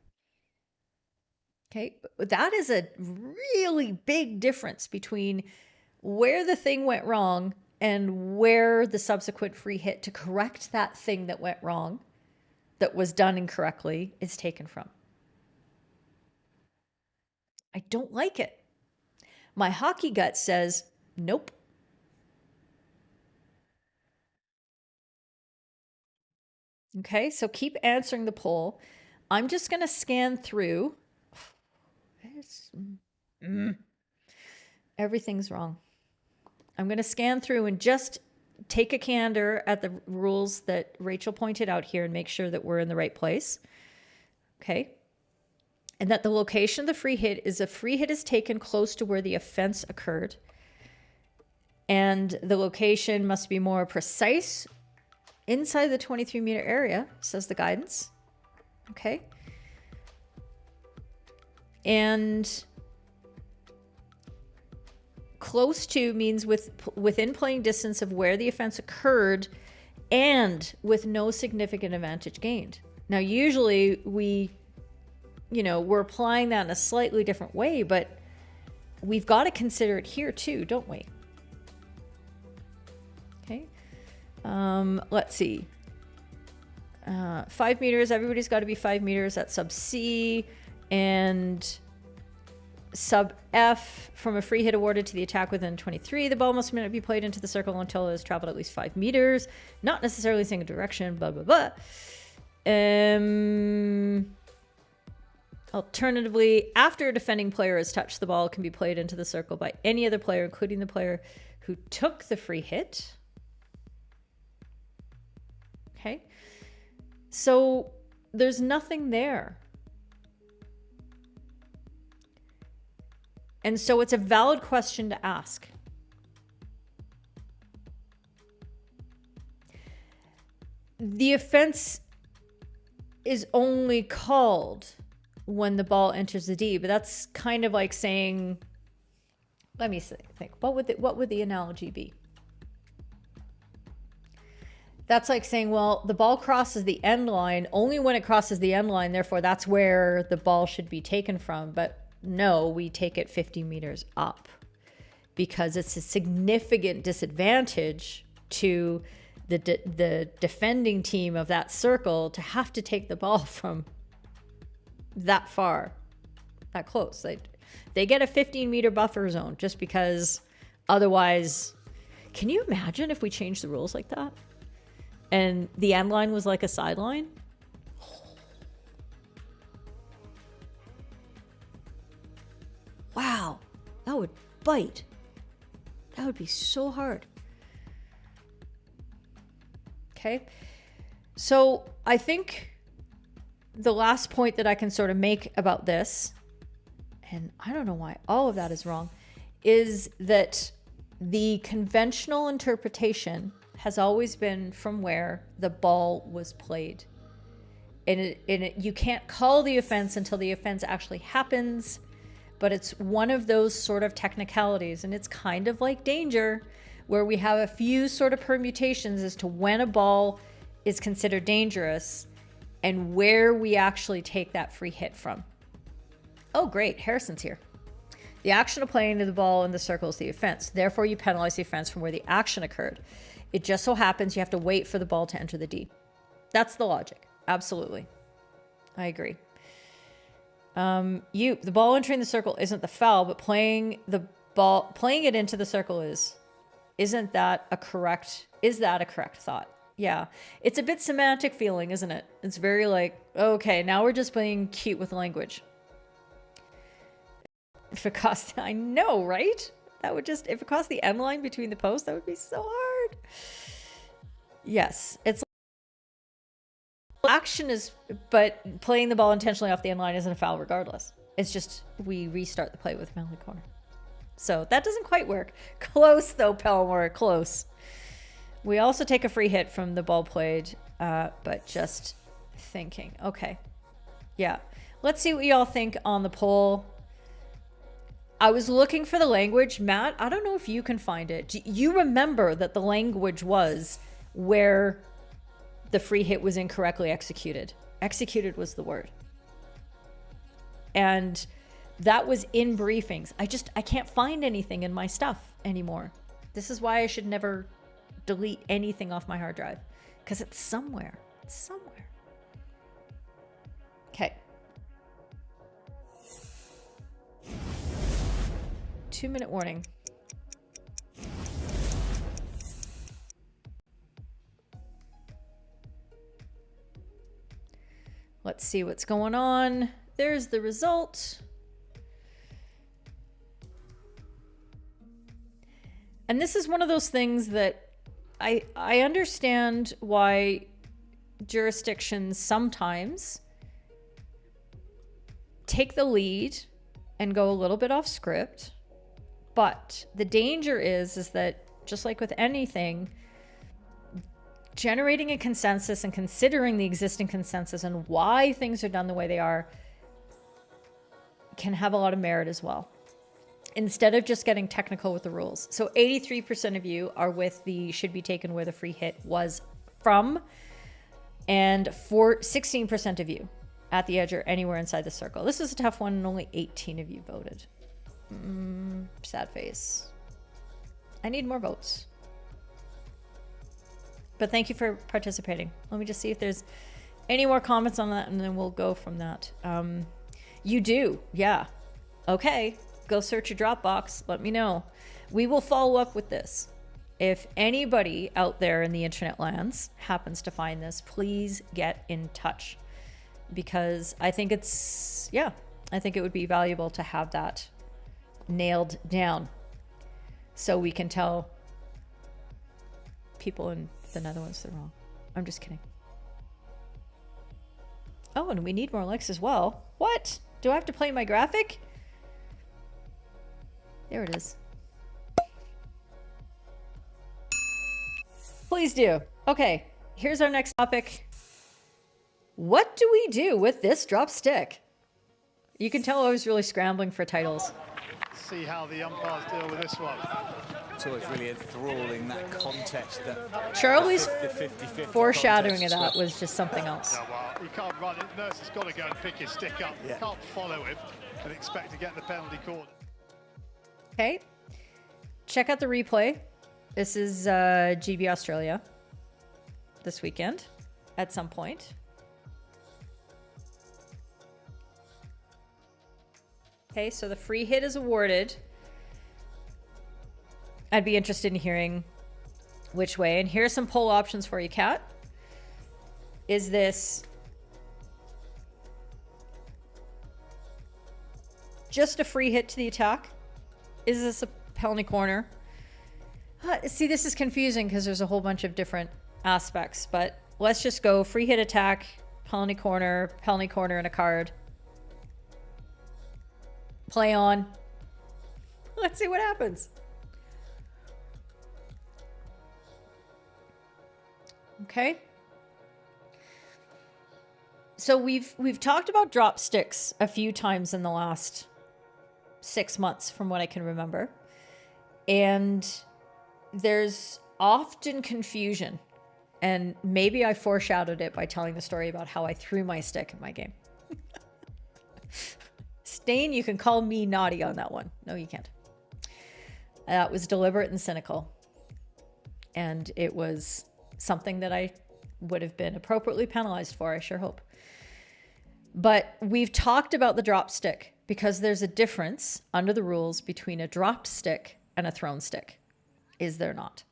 Okay, that is a really big difference between where the thing went wrong and where the subsequent free hit to correct that thing that went wrong, that was done incorrectly, is taken from. I don't like it. My hockey gut says, nope. Okay, so keep answering the poll. I'm just going to scan through. Everything's wrong. I'm going to scan through and just take a candor at the rules that Rachel pointed out here and make sure that we're in the right place. Okay. And that the location of the free hit is a free hit is taken close to where the offense occurred. And the location must be more precise inside the 23-meter area, says the guidance. Okay. And close to means within playing distance of where the offense occurred and with no significant advantage gained. Now, usually we're applying that in a slightly different way, but we've got to consider it here too, don't we? Okay. Let's see. 5 meters, everybody's got to be 5 meters at sub C, and Sub F, from a free hit awarded to the attack within 23, the ball must not be played into the circle until it has traveled at least 5 meters. Not necessarily in a single direction, blah, blah, blah. Alternatively, after a defending player has touched the ball, it can be played into the circle by any other player, including the player who took the free hit. Okay. So there's nothing there. And so it's a valid question to ask. The offense is only called when the ball enters the D, but that's kind of like saying, let me think, what would the analogy be? That's like saying, well, the ball crosses the end line only when it crosses the end line, therefore that's where the ball should be taken from. But no, we take it 50 meters up because it's a significant disadvantage to the defending team of that circle to have to take the ball from that far, that close. They get a 15-meter buffer zone just because otherwise, can you imagine if we changed the rules like that? And the end line was like a sideline? Wow, that would bite. That would be so hard. Okay, so I think the last point that I can sort of make about this, and I don't know why all of that is wrong, is that the conventional interpretation has always been from where the ball was played. And you can't call the offense until the offense actually happens, but it's one of those sort of technicalities. And it's kind of like danger, where we have a few sort of permutations as to when a ball is considered dangerous and where we actually take that free hit from. Oh, great. Harrison's here. The action of playing to the ball in the circle is the offense. Therefore, you penalize the offense from where the action occurred. It just so happens you have to wait for the ball to enter the D. That's the logic. Absolutely. I agree. The ball entering the circle isn't the foul, but playing it into the circle is. Isn't that a correct thought? Yeah. It's a bit semantic feeling, isn't it? It's very like, okay, now we're just being cute with language. If it costs, I know, right? That would just, if it costs the end line between the posts, that would be so hard. Yes. It's action is, but playing the ball intentionally off the end line isn't a foul regardless. It's just, we restart the play with Melly Corner. So that doesn't quite work. Close though, Pelmore, close. We also take a free hit from the ball played, but just thinking. Okay. Yeah. Let's see what y'all think on the poll. I was looking for the language. Matt, I don't know if you can find it. Do you remember that the language was where the free hit was incorrectly executed? Executed was the word. And that was in briefings. I can't find anything in my stuff anymore. This is why I should never delete anything off my hard drive, because it's somewhere. It's somewhere. Okay. 2-minute warning. Let's see what's going on. There's the result. And this is one of those things that I understand why jurisdictions sometimes take the lead and go a little bit off script. But the danger is that, just like with anything, generating a consensus and considering the existing consensus and why things are done the way they are can have a lot of merit as well, instead of just getting technical with the rules. So 83% of you are with the should be taken where the free hit was from, and 16% of you at the edge or anywhere inside the circle. This is a tough one, and only 18 of you voted. Sad face. I need more votes. But thank you for participating. Let me just see if there's any more comments on that, and then we'll go from that. You do, yeah. Okay. go search your Dropbox. Let me know. We will follow up with this. If anybody out there in the internet lands happens to find this, please get in touch, because I think it's, yeah, I think it would be valuable to have that nailed down so we can tell people in the Netherlands they're wrong. I'm just kidding. Oh, and we need more likes as well. What? Do I have to play my graphic? There it is. Please do. Okay, here's our next topic. What do we do with this drop stick? You can tell I was really scrambling for titles. See how the umpires deal with this one. It's always really enthralling, that contest. That Charlie's 50-50 foreshadowing of contest. that was just something else. No, well, he can't run it. Nurse has got to go and pick his stick up. Yeah. You can't follow him and expect to get the penalty corner. Okay, check out the replay. This is GB Australia this weekend at some point. Okay, so the free hit is awarded. I'd be interested in hearing which way. And here's some poll options for you, Kat. Is this just a free hit to the attack? Is this a penalty corner? See, this is confusing because there's a whole bunch of different aspects, but let's just go free hit attack, penalty corner and a card. Play on. Let's see what happens. Okay. So we've talked about drop sticks a few times in the last 6 months from what I can remember. And there's often confusion. And maybe I foreshadowed it by telling the story about how I threw my stick in my game. Stain, you can call me naughty on that one. No, you can't. That was deliberate and cynical. And it was something that I would have been appropriately penalized for, I sure hope. But we've talked about the drop stick because there's a difference under the rules between a dropped stick and a thrown stick. Is there not?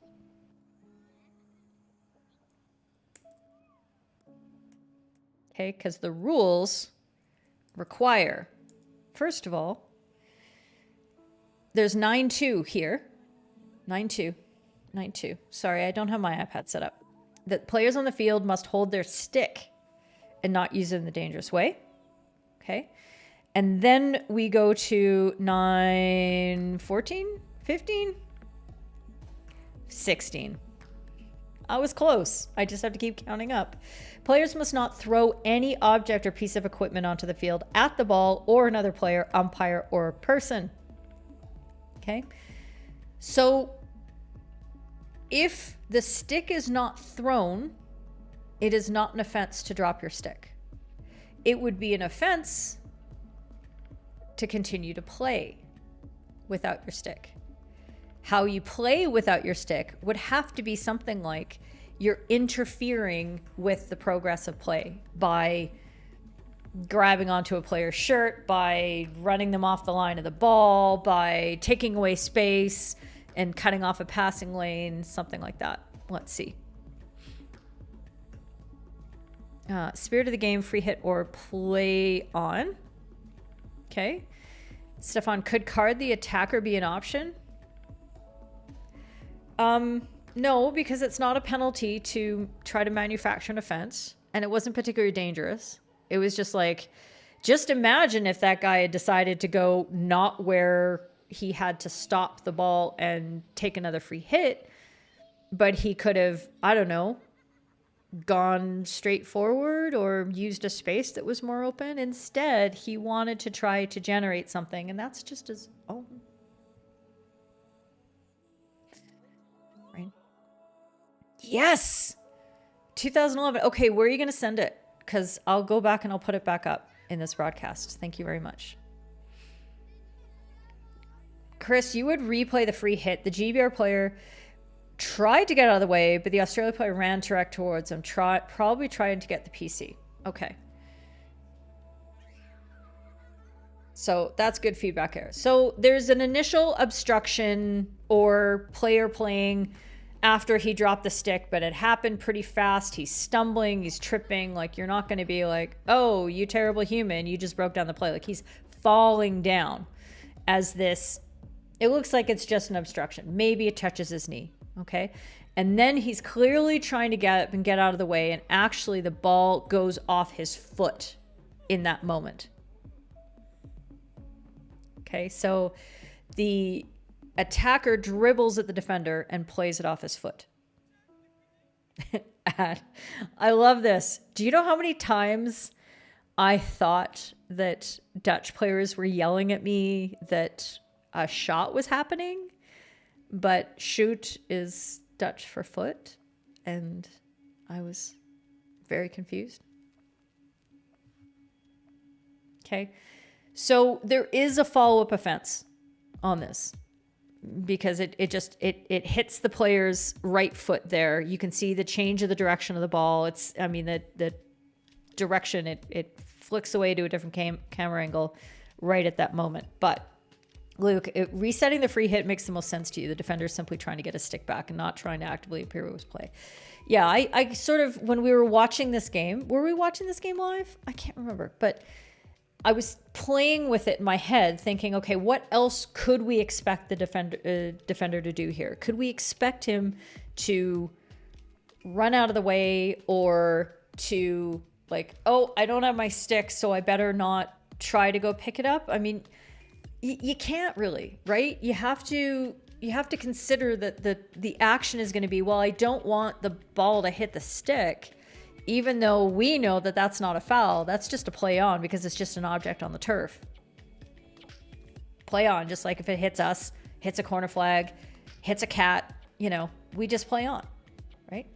Okay, because the rules require, first of all, there's 9-2 here. 9-2. 9-2. Sorry, I don't have my iPad set up. The players on the field must hold their stick and not use it in the dangerous way. Okay. And then we go to 9-14, 15, 16. I was close. I just have to keep counting up. Players must not throw any object or piece of equipment onto the field at the ball or another player, umpire, or person. Okay. So if the stick is not thrown, it is not an offense to drop your stick. It would be an offense to continue to play without your stick. How you play without your stick would have to be something like you're interfering with the progress of play by grabbing onto a player's shirt, by running them off the line of the ball, by taking away space and cutting off a passing lane, something like that. Let's see. Spirit of the game, free hit or play on. Okay. Stefan, could card the attacker be an option? No, because it's not a penalty to try to manufacture an offense, and it wasn't particularly dangerous. It was just like, just imagine if that guy had decided to go not where he had to stop the ball and take another free hit, but he could have, I don't know, gone straight forward or used a space that was more open. Instead, he wanted to try to generate something, and that's just his own. Right? Yes! 2011. Okay, where are you going to send it? Because I'll go back and I'll put it back up in this broadcast. Thank you very much. Chris, you would replay the free hit. The GBR player tried to get out of the way, but the Australia player ran direct towards him, probably trying to get the PC. Okay. So that's good feedback here. So there's an initial obstruction or player playing after he dropped the stick, but it happened pretty fast. He's stumbling, he's tripping. Like, you're not going to be like, oh, you terrible human, you just broke down the play. Like, he's falling down as this. It looks like it's just an obstruction. Maybe it touches his knee. Okay. And then he's clearly trying to get up and get out of the way. And actually the ball goes off his foot in that moment. Okay. So the attacker dribbles at the defender and plays it off his foot. I love this. Do you know how many times I thought that Dutch players were yelling at me that a shot was happening, but shoot is Dutch for foot, and I was very confused. Okay. So there is a follow-up offense on this, because it hits the player's right foot there. You can see the change of the direction of the ball. The direction, it flicks away to a different camera angle right at that moment. But Luke, resetting the free hit makes the most sense to you. The defender is simply trying to get a stick back and not trying to actively appear with play. Yeah, I sort of, when we were watching this game, were we watching this game live? I can't remember, but I was playing with it in my head thinking, okay, what else could we expect the defender to do here? Could we expect him to run out of the way, or to like, oh, I don't have my stick, so I better not try to go pick it up? I mean, you can't really, right? You have to consider that the action is going to be, well, I don't want the ball to hit the stick. Even though we know that that's not a foul, that's just a play on, because it's just an object on the turf. Play on, just like if it hits us, hits a corner flag, hits a cat, we just play on, right?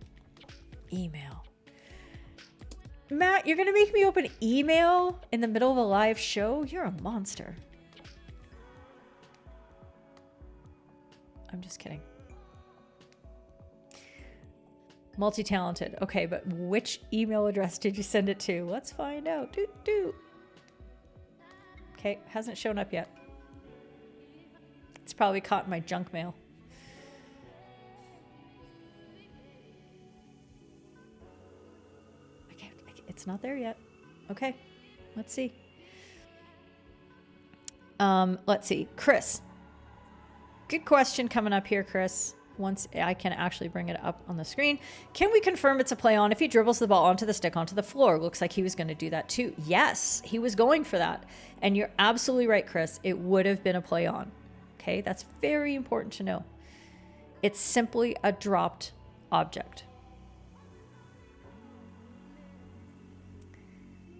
Email. Matt, you're going to make me open email in the middle of a live show? You're a monster. I'm just kidding. Multi-talented. Okay, but which email address did you send it to? Let's find out. Okay, hasn't shown up yet. It's probably caught in my junk mail. It's not there yet. Okay, let's see. Let's see. Chris. Good question coming up here, Chris. Once I can actually bring it up on the screen. Can we confirm it's a play on if he dribbles the ball onto the stick, onto the floor? Looks like he was going to do that too. Yes, he was going for that. And you're absolutely right, Chris. It would have been a play on. Okay, that's very important to know. It's simply a dropped object.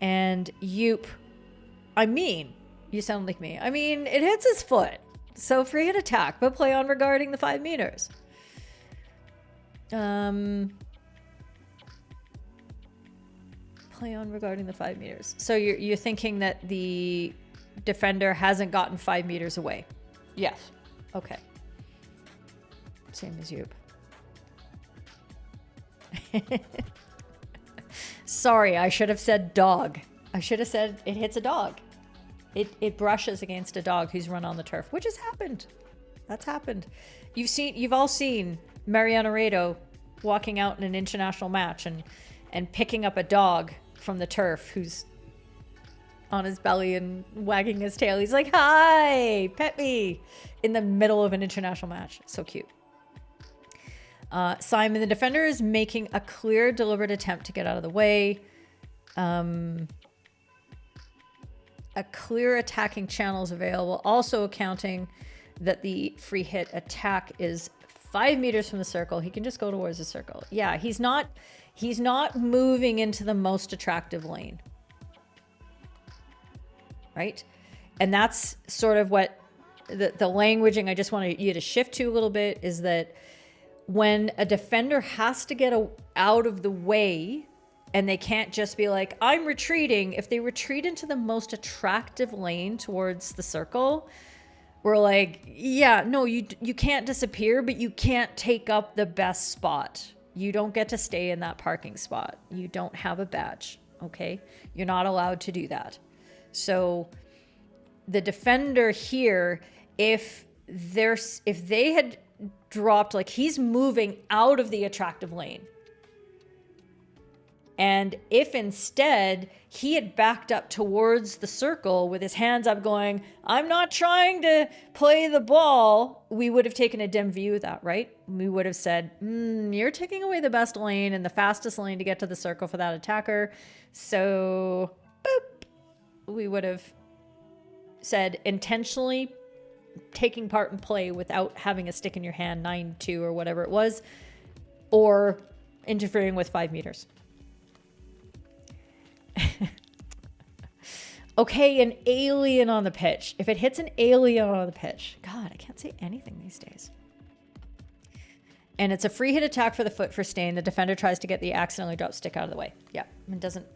And you sound like me. I mean, it hits his foot. So free hit attack, but play on regarding the 5 meters. Play on regarding the 5 meters. So you're thinking that the defender hasn't gotten 5 meters away. Yes. Okay. Same as you. Sorry, I should have said dog. I should have said it hits a dog. It brushes against a dog who's run on the turf, which has happened. That's happened. You've all seen Mariano Rado walking out in an international match and picking up a dog from the turf who's on his belly and wagging his tail. He's like, hi, pet me, in the middle of an international match. So cute. Simon, the defender is making a clear, deliberate attempt to get out of the way. A clear attacking channel is available, also accounting that the free hit attack is 5 meters from the circle. He can just go towards the circle. Yeah, he's not moving into the most attractive lane. Right? And that's sort of what the languaging I just wanted you to shift to a little bit, is that when a defender has to get out of the way, and they can't just be like, I'm retreating. If they retreat into the most attractive lane towards the circle, we're like, yeah, no, you can't disappear, but you can't take up the best spot. You don't get to stay in that parking spot. You don't have a badge, okay? You're not allowed to do that. So the defender here, if they had dropped, like he's moving out of the attractive lane. And if instead he had backed up towards the circle with his hands up going, I'm not trying to play the ball, we would have taken a dim view of that, right? We would have said, you're taking away the best lane and the fastest lane to get to the circle for that attacker. So, boop. We would have said intentionally taking part in play without having a stick in your hand, 9-2 or whatever it was, or interfering with 5 meters. Okay, an alien on the pitch. If it hits an alien on the pitch, God, I can't say anything these days. And it's a free hit attack for the foot for stain. The defender tries to get the accidentally dropped stick out of the way. Yeah, it doesn't.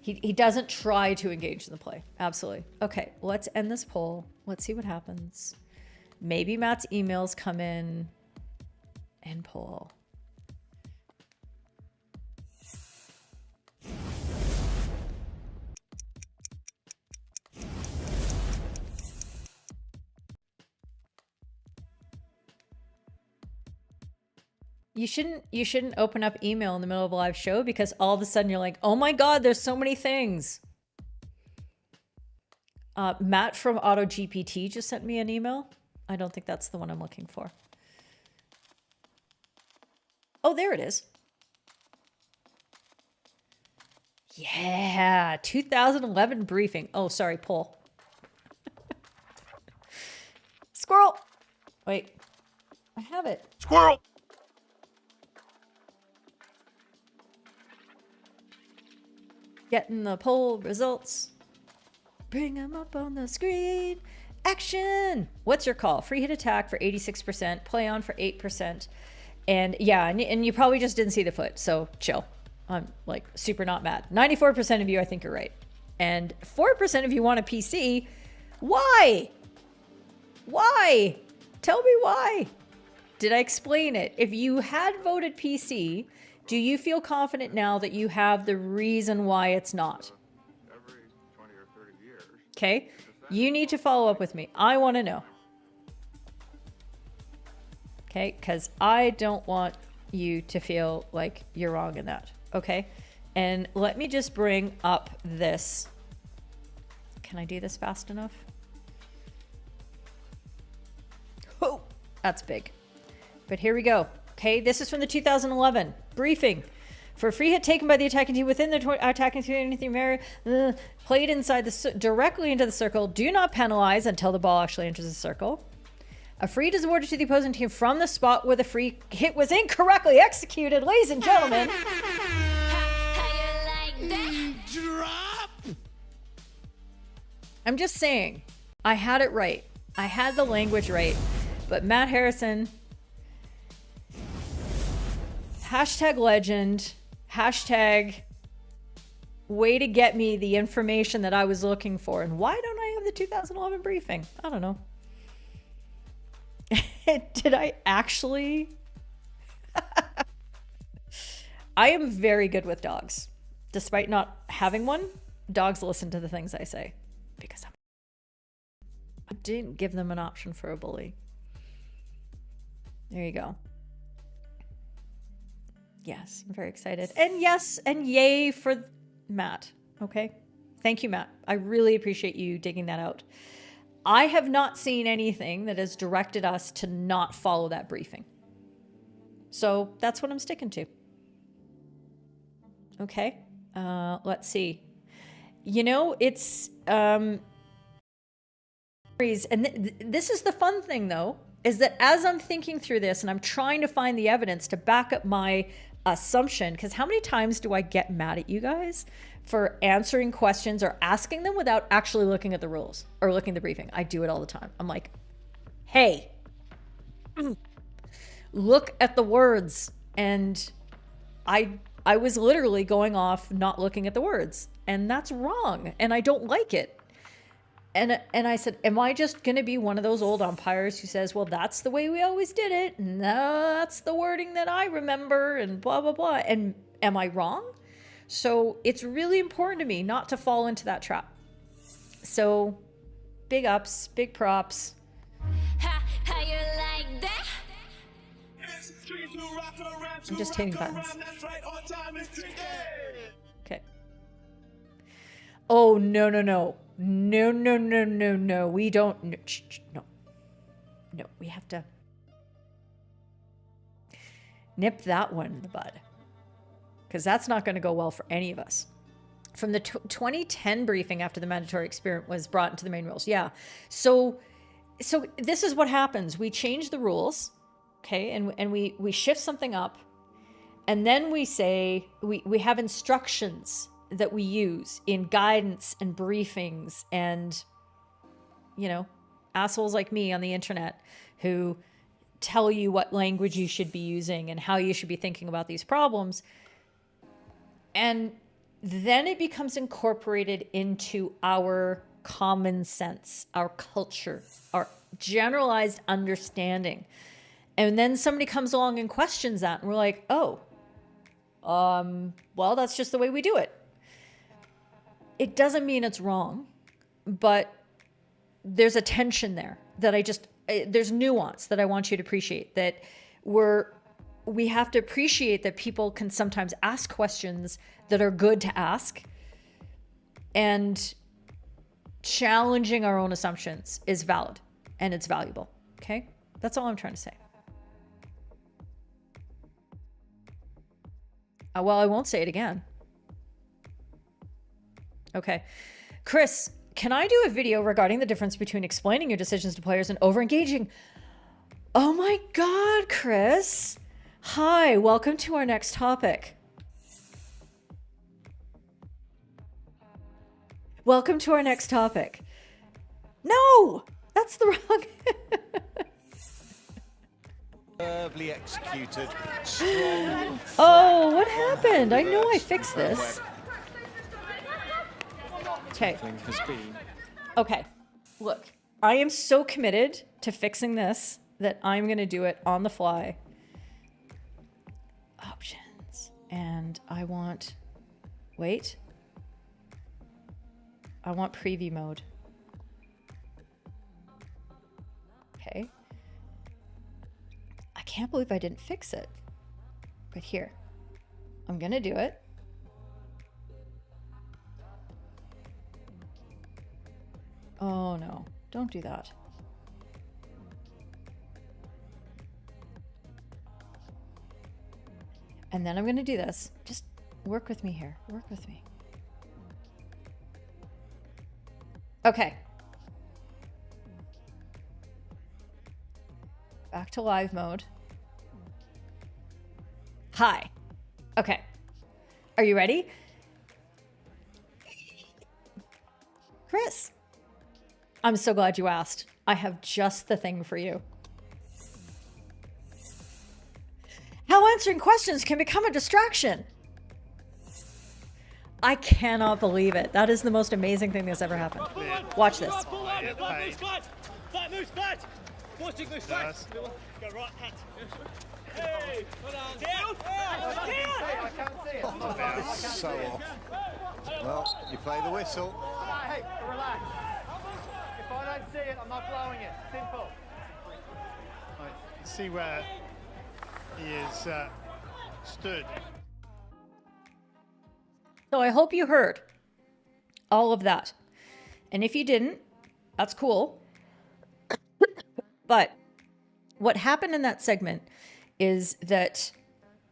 He doesn't try to engage in the play. Absolutely. Okay, let's end this poll. Let's see what happens. Maybe Matt's emails come in. End poll. You shouldn't open up email in the middle of a live show because all of a sudden you're like, oh my God, there's so many things. Matt from AutoGPT just sent me an email. I don't think that's the one I'm looking for. Oh, there it is. Yeah, 2011 briefing. Oh, sorry, poll. Squirrel. Wait, I have it. Squirrel! Getting the poll results. Bring them up on the screen. Action! What's your call? Free hit attack for 86%, play on for 8%. And yeah, and you probably just didn't see the foot, so chill. I'm like super not mad. 94% of you, I think you're right. And 4% of you want a PC. Why? Why? Tell me why. Did I explain it? If you had voted PC, do you feel confident now that you have the reason why it's not? Every 20 or 30 years. Okay. You need to follow up with me. I want to know. Okay. Because I don't want you to feel like you're wrong in that. Okay. And let me just bring up this. Can I do this fast enough? Oh, that's big. But here we go. Okay, this is from the 2011 briefing. For a free hit taken by the attacking team within the attacking team, anything area, played inside directly into the circle. Do not penalize until the ball actually enters the circle. A free hit is awarded to the opposing team from the spot where the free hit was incorrectly executed. Ladies and gentlemen. Drop! I'm just saying, I had it right. I had the language right. But Matt Harrison... Hashtag legend, hashtag way to get me the information that I was looking for. And why don't I have the 2011 briefing? I don't know. Did I actually? I am very good with dogs. Despite not having one, dogs listen to the things I say because I didn't give them an option for a bully. There you go. Yes, I'm very excited. And yes, and yay for Matt. Okay. Thank you, Matt. I really appreciate you digging that out. I have not seen anything that has directed us to not follow that briefing. So that's what I'm sticking to. Okay. Let's see. You know, it's, and this is the fun thing though, is that as I'm thinking through this and I'm trying to find the evidence to back up my assumption, because how many times do I get mad at you guys for answering questions or asking them without actually looking at the rules or looking at the briefing? I do it all the time. I'm like, hey, look at the words. And I was literally going off not looking at the words, and that's wrong. And I don't like it. And I said, am I just going to be one of those old umpires who says, well, that's the way we always did it. And that's the wording that I remember and blah, blah, blah. And am I wrong? So it's really important to me not to fall into that trap. So big ups, big props. How you like that? I'm just hitting buttons. Okay. Oh, no, no, no. No, no, no, no, no. We don't. No, no. No, we have to nip that one in the bud. Because that's not going to go well for any of us. From the 2010 briefing after the mandatory experiment was brought into the main rules. Yeah. So this is what happens. We change the rules, okay, and we shift something up, and then we say we have instructions that we use in guidance and briefings, and you know, assholes like me on the internet who tell you what language you should be using and how you should be thinking about these problems. And then it becomes incorporated into our common sense, our culture, our generalized understanding. And then somebody comes along and questions that, and we're like, oh, well, that's just the way we do it. It doesn't mean it's wrong, but there's a tension there that there's nuance that I want you to appreciate, that we have to appreciate that people can sometimes ask questions that are good to ask, and challenging our own assumptions is valid and it's valuable. Okay? That's all I'm trying to say. Well, I won't say it again. Okay. Chris, can I do a video regarding the difference between explaining your decisions to players and over-engaging? Oh my God, Chris. Hi, welcome to our next topic. Welcome to our next topic. No, that's the wrong. Superbly executed. Strong. Oh, what happened? I know I fixed this. Okay. Okay. Look, I am so committed to fixing this that I'm going to do it on the fly. Options. And I want... Wait. I want preview mode. Okay. I can't believe I didn't fix it. But here. I'm going to do it. Oh no, don't do that. And then I'm going to do this. Just work with me here. Work with me. Okay. Back to live mode. Hi. Okay. Are you ready? Chris. I'm so glad you asked. I have just the thing for you. How answering questions can become a distraction. I cannot believe it. That is the most amazing thing that's ever happened. Watch this. So off. Well, you play the whistle. Hey, relax. If I don't see it, I'm not blowing it. Simple. See where he is stood. So I hope you heard all of that. And if you didn't, that's cool. But what happened in that segment is that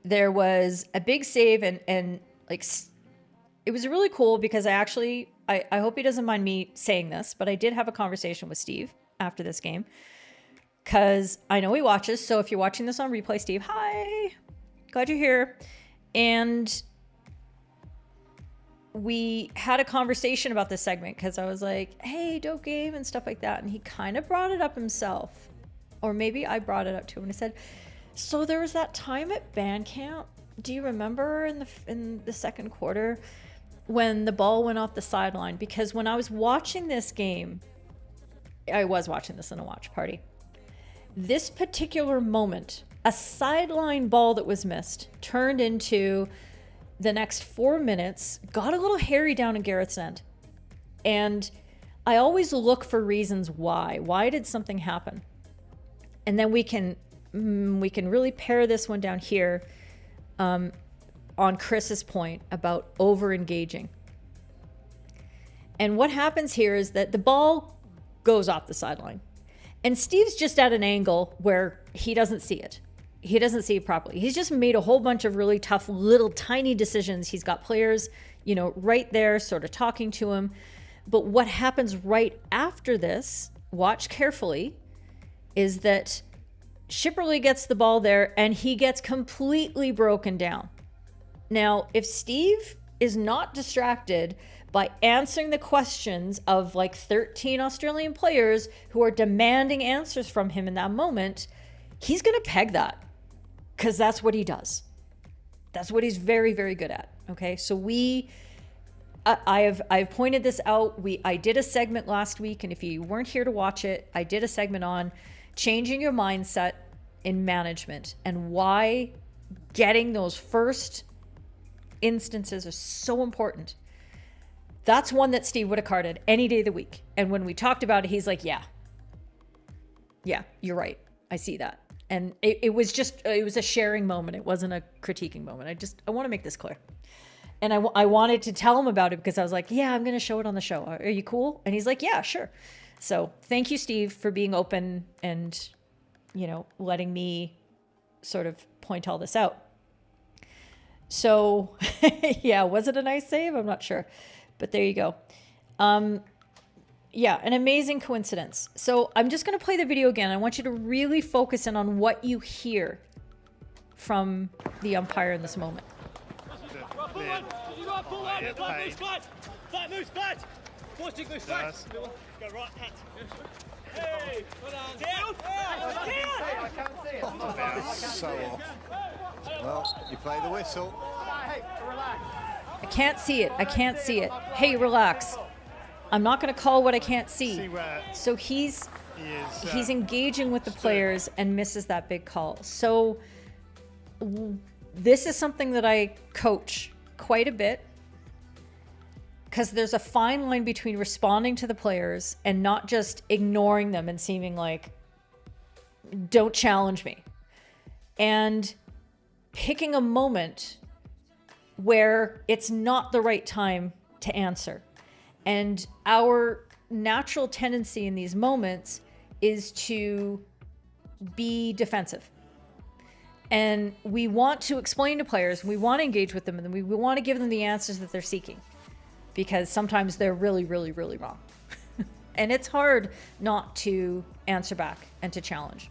there was a big save, and like, it was really cool because I hope he doesn't mind me saying this, but I did have a conversation with Steve after this game, because I know he watches. So if you're watching this on replay, Steve, hi, glad you're here. And we had a conversation about this segment because I was like, hey, dope game and stuff like that. And he kind of brought it up himself, or maybe I brought it up to him, and I said, so there was that time at band camp. Do you remember in the second quarter when the ball went off the sideline? Because when I was watching this game, I was watching this in a watch party. This particular moment, a sideline ball that was missed turned into the next 4 minutes, got a little hairy down in Garrett's end. And I always look for reasons why. Why did something happen? And then we can really pare this one down here on Chris's point about over-engaging. And what happens here is that the ball goes off the sideline. And Steve's just at an angle where he doesn't see it. He doesn't see it properly. He's just made a whole bunch of really tough little tiny decisions. He's got players, you know, right there sort of talking to him. But what happens right after this, watch carefully, is that Shipperley gets the ball there and he gets completely broken down. Now, if Steve is not distracted by answering the questions of like 13 Australian players who are demanding answers from him in that moment, he's going to peg that because that's what he does. That's what he's very, very good at. Okay, so I've pointed this out. I did a segment last week, and if you weren't here to watch it, I did a segment on changing your mindset in management and why getting those first instances are so important. That's one that Steve would have carded any day of the week. And when we talked about it, he's like, yeah, you're right. I see that. And it was a sharing moment. It wasn't a critiquing moment. I want to make this clear. And I wanted to tell him about it because I was like, yeah, I'm going to show it on the show. Are you cool? And he's like, yeah, sure. So thank you, Steve, for being open and, you know, letting me sort of point all this out. So yeah, was it a nice save? I'm not sure, but there you go. Yeah, an amazing coincidence. So I'm just going to play the video again. I want you to really focus in on what you hear from the umpire in this moment. Hey, down. I can't see it. That's so off. Well, you play the whistle. Hey, relax. I can't see it. I can't see it. Hey, relax. I'm not going to call what I can't see. So he's engaging with the players and misses that big call. So this is something that I coach quite a bit because there's a fine line between responding to the players and not just ignoring them and seeming like, don't challenge me. And picking a moment where it's not the right time to answer. And our natural tendency in these moments is to be defensive. And we want to explain to players, we want to engage with them, and we want to give them the answers that they're seeking. Because sometimes they're really, really, really wrong. And it's hard not to answer back and to challenge.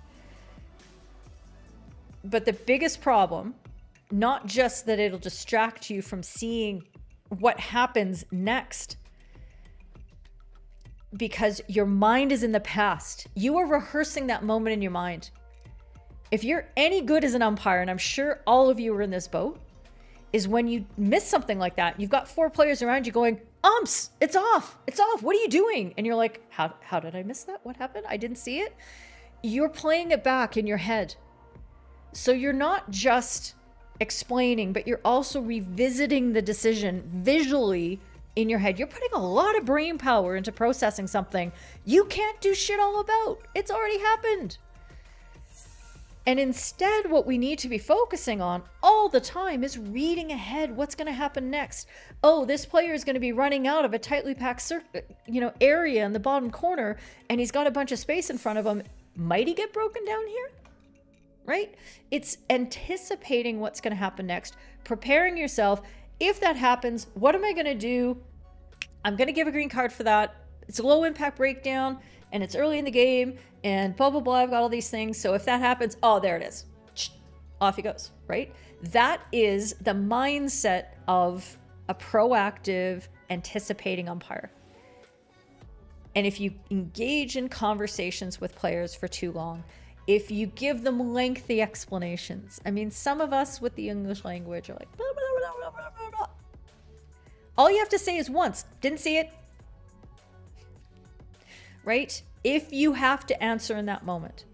But the biggest problem, not just that it'll distract you from seeing what happens next, because your mind is in the past. You are rehearsing that moment in your mind. If you're any good as an umpire, and I'm sure all of you are in this boat, is when you miss something like that, you've got 4 players around you going, umps, it's off, what are you doing? And you're like, how did I miss that? What happened? I didn't see it. You're playing it back in your head. So you're not just explaining, but you're also revisiting the decision visually in your head. You're putting a lot of brain power into processing something you can't do shit all about. It's already happened. And instead, what we need to be focusing on all the time is reading ahead. What's going to happen next? Oh, this player is going to be running out of a tightly packed area in the bottom corner, and he's got a bunch of space in front of him. Might he get broken down here? Right? It's anticipating what's going to happen next, preparing yourself. If that happens, what am I going to do? I'm going to give a green card for that. It's a low impact breakdown and it's early in the game and blah, blah, blah. I've got all these things. So if that happens, oh, there it is. Off he goes, right? That is the mindset of a proactive, anticipating umpire. And if you engage in conversations with players for too long, if you give them lengthy explanations, I mean, some of us with the English language are like, blah, blah, blah, blah, blah, blah. All you have to say is once, didn't see it, right? If you have to answer in that moment,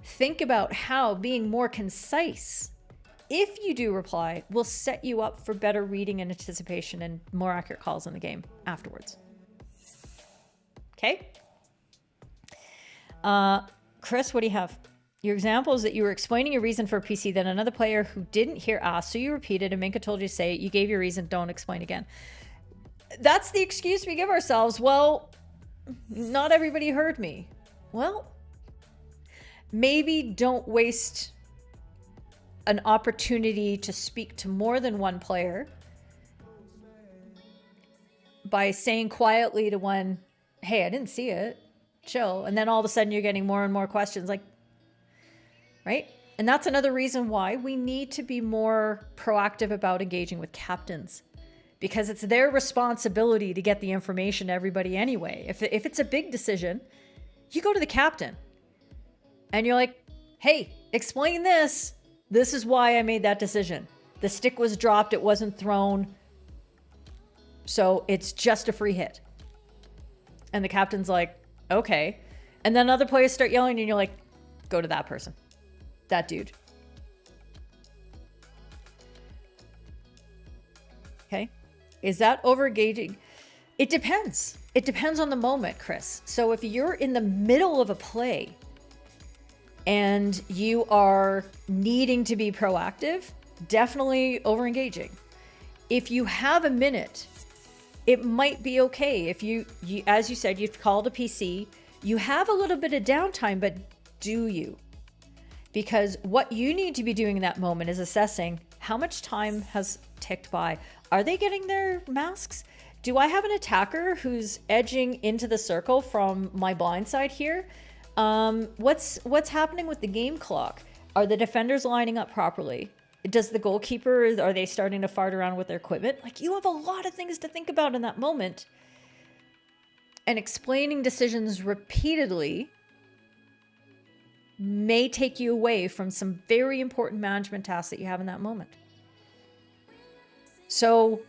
think about how being more concise, if you do reply, will set you up for better reading and anticipation and more accurate calls in the game afterwards. Okay. Chris, what do you have? Your example is that you were explaining your reason for a PC, then another player who didn't hear asked, so you repeated, and Minka told you to say it. You gave your reason, don't explain again. That's the excuse we give ourselves. Well, not everybody heard me. Well, maybe don't waste an opportunity to speak to more than one player by saying quietly to one, hey, I didn't see it. Chill. And then all of a sudden you're getting more and more questions, like, right? And that's another reason why we need to be more proactive about engaging with captains, because it's their responsibility to get the information to everybody anyway. If it's a big decision, you go to the captain and you're like, hey, explain this. This is why I made that decision. The stick was dropped. It wasn't thrown. So it's just a free hit. And the captain's like, okay. And then other players start yelling and you're like, go to that person. That dude. Okay. Is that over-engaging? It depends. It depends on the moment, Chris. So if you're in the middle of a play and you are needing to be proactive, definitely over-engaging. If you have a minute, it might be okay. If you, as you said, you've called a PC, you have a little bit of downtime, but do you? Because what you need to be doing in that moment is assessing how much time has ticked by. Are they getting their masks? Do I have an attacker who's edging into the circle from my blind side here? What's happening with the game clock? Are the defenders lining up properly? Does the goalkeeper, are they starting to fart around with their equipment? Like, you have a lot of things to think about in that moment. And explaining decisions repeatedly may take you away from some very important management tasks that you have in that moment. So,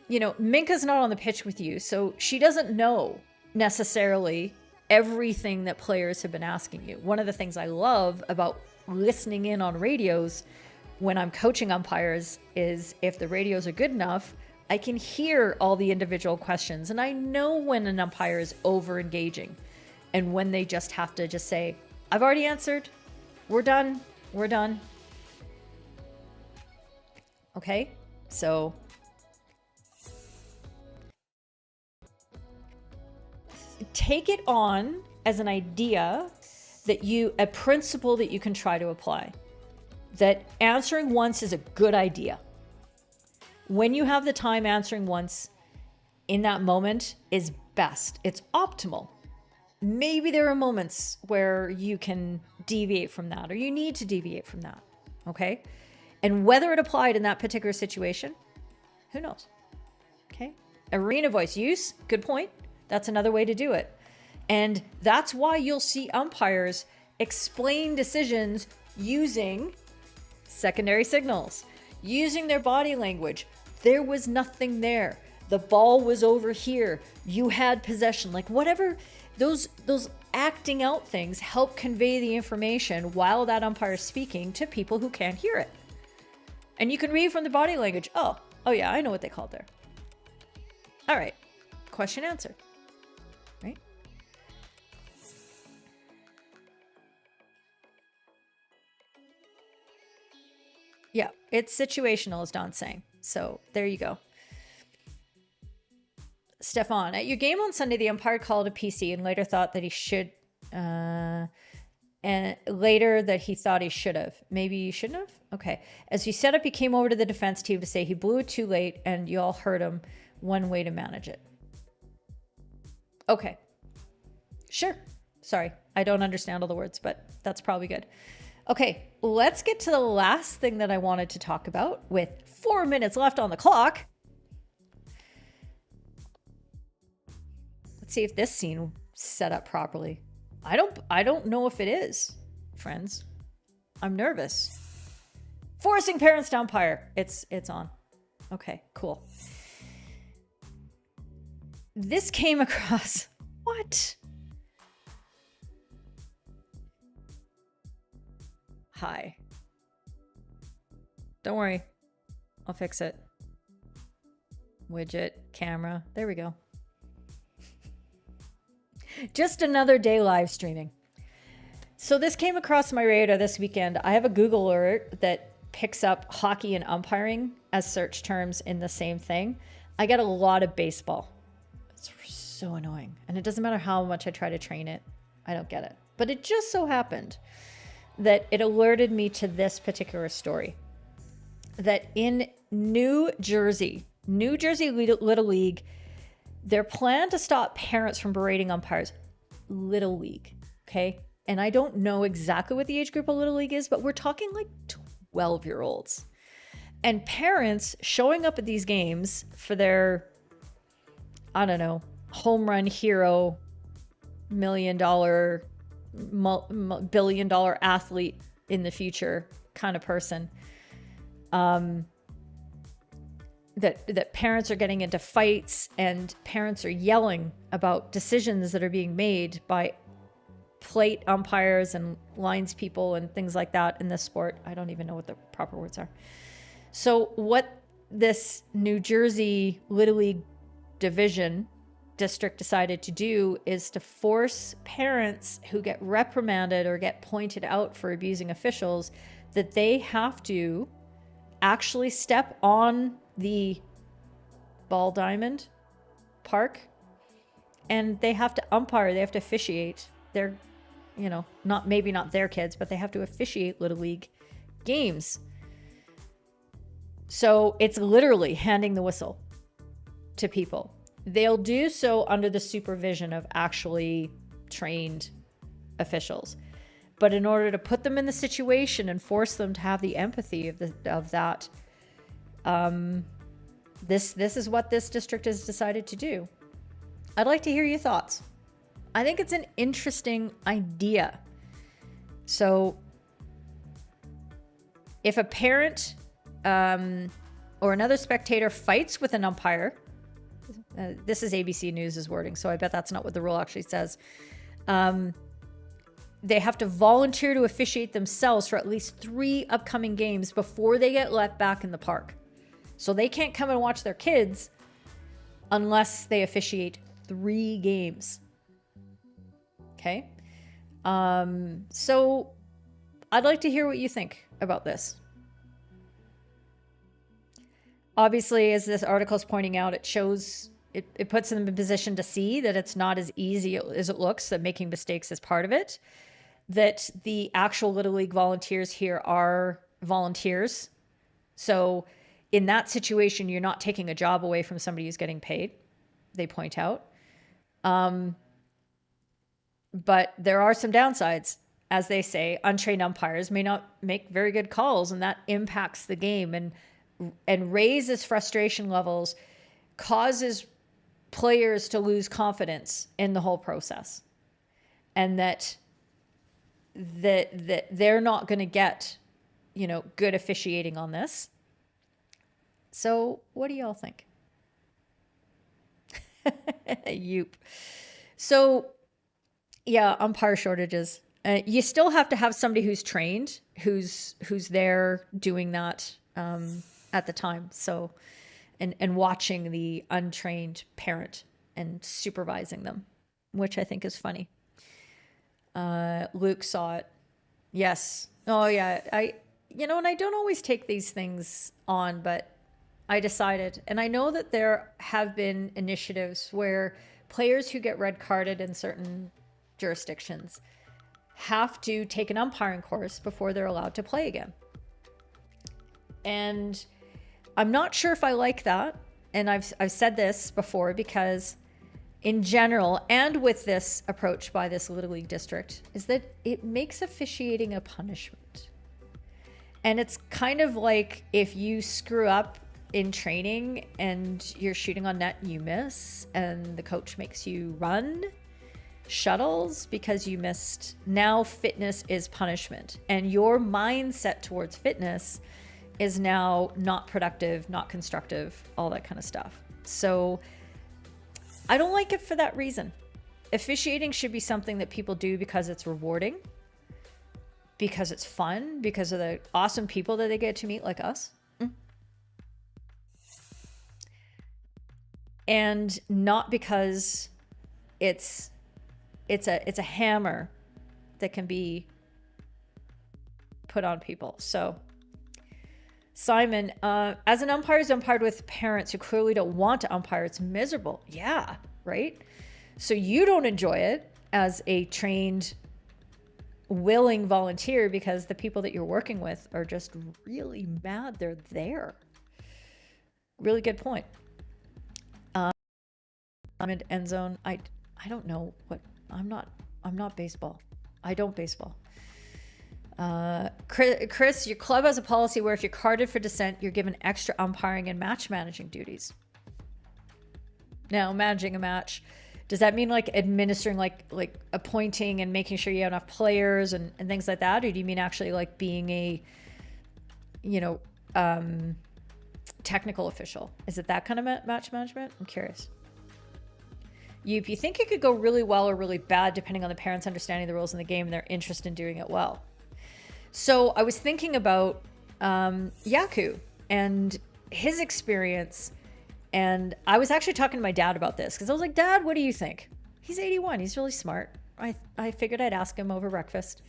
you know, Minka's not on the pitch with you, so she doesn't know necessarily everything that players have been asking you. One of the things I love about listening in on radios when I'm coaching umpires is if the radios are good enough, I can hear all the individual questions and I know when an umpire is over engaging and when they just have to just say, I've already answered. We're done. We're done. Okay. So take it on as an idea that a principle that you can try to apply. That answering once is a good idea. When you have the time, answering once in that moment is best. It's optimal. Maybe there are moments where you can deviate from that or you need to deviate from that. Okay. And whether it applied in that particular situation, who knows? Okay. Arena voice use, good point. That's another way to do it. And that's why you'll see umpires explain decisions using secondary signals, using their body language. There was nothing there. The ball was over here. You had possession. Like whatever, those acting out things help convey the information while that umpire is speaking to people who can't hear it. And you can read from the body language. Oh yeah, I know what they called there. All right. Question answered. Right? Yeah, it's situational, as Don's saying. So there you go. Stefan, at your game on Sunday, the umpire called a PC and later thought that he should, and later that he thought he should have. Maybe you shouldn't have? Okay. As he set up, he came over to the defense team to say he blew it too late and you all heard him. One way to manage it. Okay. Sure. Sorry. I don't understand all the words, but that's probably good. Okay. Let's get to the last thing that I wanted to talk about with 4 minutes left on the clock. Let's see if this scene set up properly. I don't know if it is, friends. I'm nervous. Forcing parents to umpire. It's on. Okay, cool. This came across. What? Hi. Don't worry. I'll fix it. Widget, camera. There we go. Just another day live streaming. So this came across my radar this weekend. I have a Google alert that picks up hockey and umpiring as search terms in the same thing. I get a lot of baseball. It's so annoying. And it doesn't matter how much I try to train it. I don't get it. But it just so happened that it alerted me to this particular story. That in New Jersey Little League, their plan to stop parents from berating umpires. Little League, okay? And I don't know exactly what the age group of Little League is, but we're talking like 12-year-olds. And parents showing up at these games for their, I don't know, home run hero, $1 million, billion-dollar athlete in the future kind of person. That parents are getting into fights and parents are yelling about decisions that are being made by plate umpires and lines people and things like that in this sport. I don't even know what the proper words are. So what this New Jersey Little League district decided to do is to force parents who get reprimanded or get pointed out for abusing officials that they have to actually step on the ball diamond park and they have to umpire, they have to officiate their, not their kids, but they have to officiate Little League games. So it's literally handing the whistle to people. They'll do so under the supervision of actually trained officials. But in order to put them in the situation and force them to have the empathy of that, this is what this district has decided to do. I'd like to hear your thoughts. I think it's an interesting idea. So if a parent or another spectator fights with an umpire, this is ABC News' wording, so I bet that's not what the rule actually says. They have to volunteer to officiate themselves for at least 3 upcoming games before they get let back in the park. So they can't come and watch their kids unless they officiate 3 games. Okay? So I'd like to hear what you think about this. Obviously, as this article is pointing out, it shows, it puts them in a position to see that it's not as easy as it looks, that making mistakes is part of it. That the actual Little League volunteers here are volunteers. So in that situation, you're not taking a job away from somebody who's getting paid, they point out. But there are some downsides. As they say, untrained umpires may not make very good calls, and that impacts the game and raises frustration levels, causes players to lose confidence in the whole process. And that they're not going to get, good officiating on this. So what do y'all think? Yoop. So yeah, umpire shortages. You still have to have somebody who's trained, who's there doing that at the time. So, and watching the untrained parent and supervising them, which I think is funny. Luke saw it. Yes. Oh yeah. And I don't always take these things on, but I decided, and I know that there have been initiatives where players who get red carded in certain jurisdictions have to take an umpiring course before they're allowed to play again. And I'm not sure if I like that. And I've said this before, because in general, and with this approach by this Little League district, is that it makes officiating a punishment. And it's kind of like if you screw up in training and you're shooting on net and you miss, and the coach makes you run shuttles because you missed. Now fitness is punishment, and your mindset towards fitness is now not productive, not constructive, all that kind of stuff. So I don't like it for that reason. Officiating should be something that people do because it's rewarding, because it's fun, because of the awesome people that they get to meet, like us. And not because it's it's a hammer that can be put on people. So Simon, as an umpire who's umpired with parents who clearly don't want to umpire, it's miserable. Yeah, right? So you don't enjoy it as a trained, willing volunteer because the people that you're working with are just really mad they're there. Really good point. End zone. I don't know what I'm not baseball. I don't baseball. Chris, your club has a policy where if you're carded for dissent, you're given extra umpiring and match managing duties. Now, managing a match, does that mean like administering, like appointing and making sure you have enough players and things like that? Or do you mean actually like being a, technical official? Is it that kind of match management? I'm curious. If you think it could go really well or really bad, depending on the parents understanding the rules in the game and their interest in doing it well. So I was thinking about Yaku and his experience. And I was actually talking to my dad about this because I was like, Dad, what do you think? He's 81. He's really smart. I figured I'd ask him over breakfast.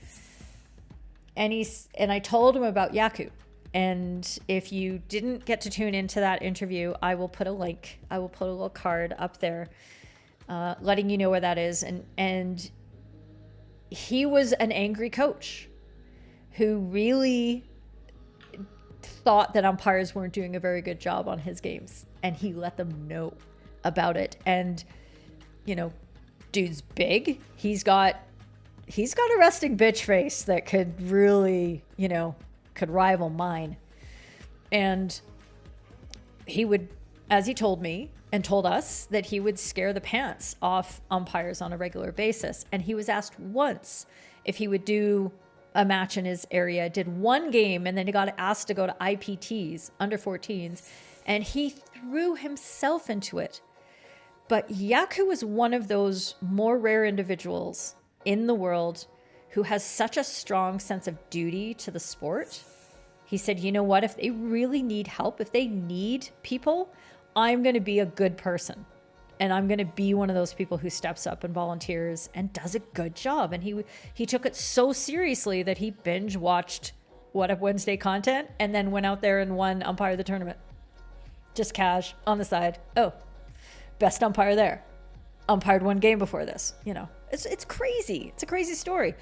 And I told him about Yaku. And if you didn't get to tune into that interview, I will put a link. I will put a little card up there letting you know where that is. And he was an angry coach who really thought that umpires weren't doing a very good job on his games. And he let them know about it. And, dude's big. He's got a resting bitch face that could really, could rival mine. And he would, as he told me and told us, that he would scare the pants off umpires on a regular basis. And he was asked once if he would do a match in his area, did one game, and then he got asked to go to IPTs, under 14s, and he threw himself into it. But Yaku is one of those more rare individuals in the world who has such a strong sense of duty to the sport. He said, you know what, if they really need help, if they need people, I'm going to be a good person. And I'm going to be one of those people who steps up and volunteers and does a good job. And he took it so seriously that he binge watched What Up Wednesday content and then went out there and won Umpire the tournament. Just cash on the side. Oh, best umpire there. Umpired one game before this. It's crazy. It's a crazy story.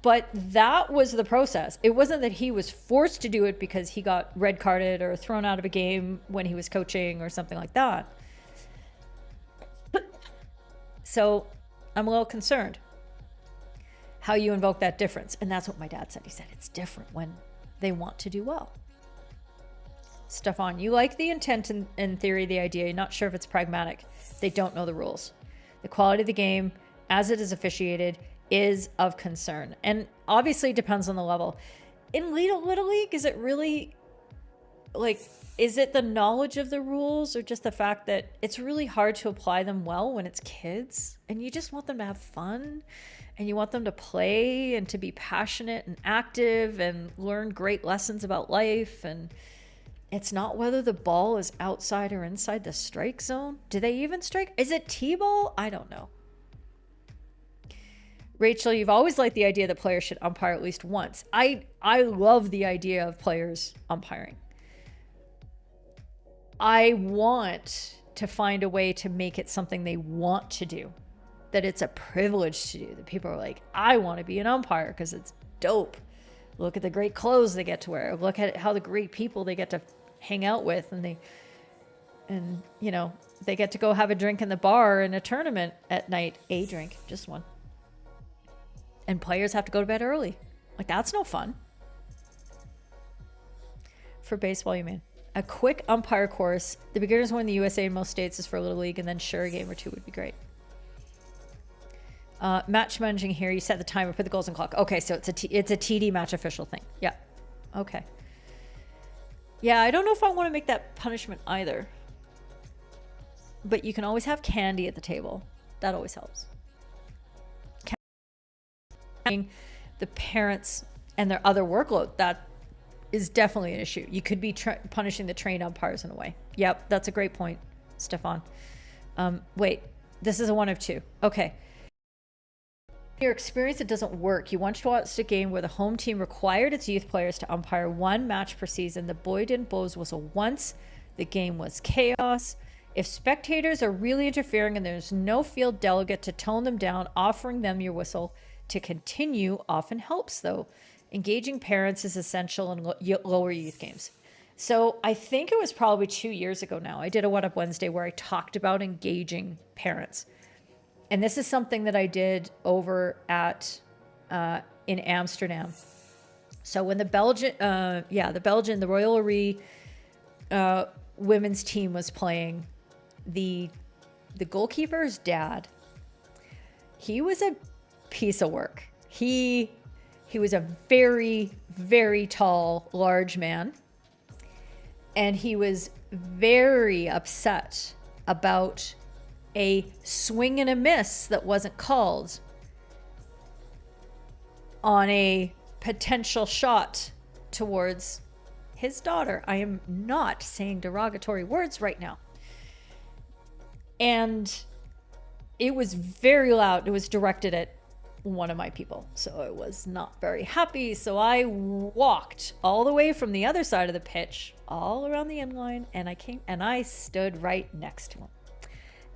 But that was the process. It wasn't that he was forced to do it because he got red carded or thrown out of a game when he was coaching or something like that. So I'm a little concerned how you invoke that difference. And that's what my dad said. He said it's different when they want to do well. Stefan, you like the intent in theory, the idea. You're not sure if it's pragmatic. They don't know the rules. The quality of the game, as it is officiated, is of concern. And obviously it depends on the level. In Little League, is it really, is it the knowledge of the rules or just the fact that it's really hard to apply them well when it's kids and you just want them to have fun and you want them to play and to be passionate and active and learn great lessons about life? And it's not whether the ball is outside or inside the strike zone. Do they even strike? Is it T-ball? I don't know. Rachel, you've always liked the idea that players should umpire at least once. I love the idea of players umpiring. I want to find a way to make it something they want to do, that it's a privilege to do, that people are like, I want to be an umpire because it's dope. Look at the great clothes they get to wear. Look at how the great people they get to hang out with, and they get to go have a drink in the bar in a tournament at night. A drink, just one. And players have to go to bed early. That's no fun. For baseball, you mean? A quick umpire course. The beginners one in the USA in most states is for a Little League, and then sure, a game or two would be great. Match managing here. You set the timer, put the goals in clock. Okay, so it's a TD match official thing. Yeah. Okay. Yeah, I don't know if I want to make that punishment either. But you can always have candy at the table. That always helps. The parents and their other workload, that is definitely an issue. You could be punishing the trained umpires in a way. Yep, that's a great point, Stefan. Wait, this is a 1 of 2. Okay. Your experience, it doesn't work. You once watched a game where the home team required its youth players to umpire one match per season. The boy didn't blow his whistle once. The game was chaos. If spectators are really interfering and there's no field delegate to tone them down, offering them your whistle to continue often helps, though. Engaging parents is essential in lower youth games. So I think it was probably 2 years ago now. I did a What Up Wednesday where I talked about engaging parents. And this is something that I did over at in Amsterdam. So when the Royal Aree women's team was playing, the goalkeeper's dad, he was a piece of work. He was a very, very tall, large man. And he was very upset about a swing and a miss that wasn't called on a potential shot towards his daughter. I am not saying derogatory words right now. And it was very loud. It was directed at one of my people. So I was not very happy. So I walked all the way from the other side of the pitch, all around the end line, and I stood right next to him.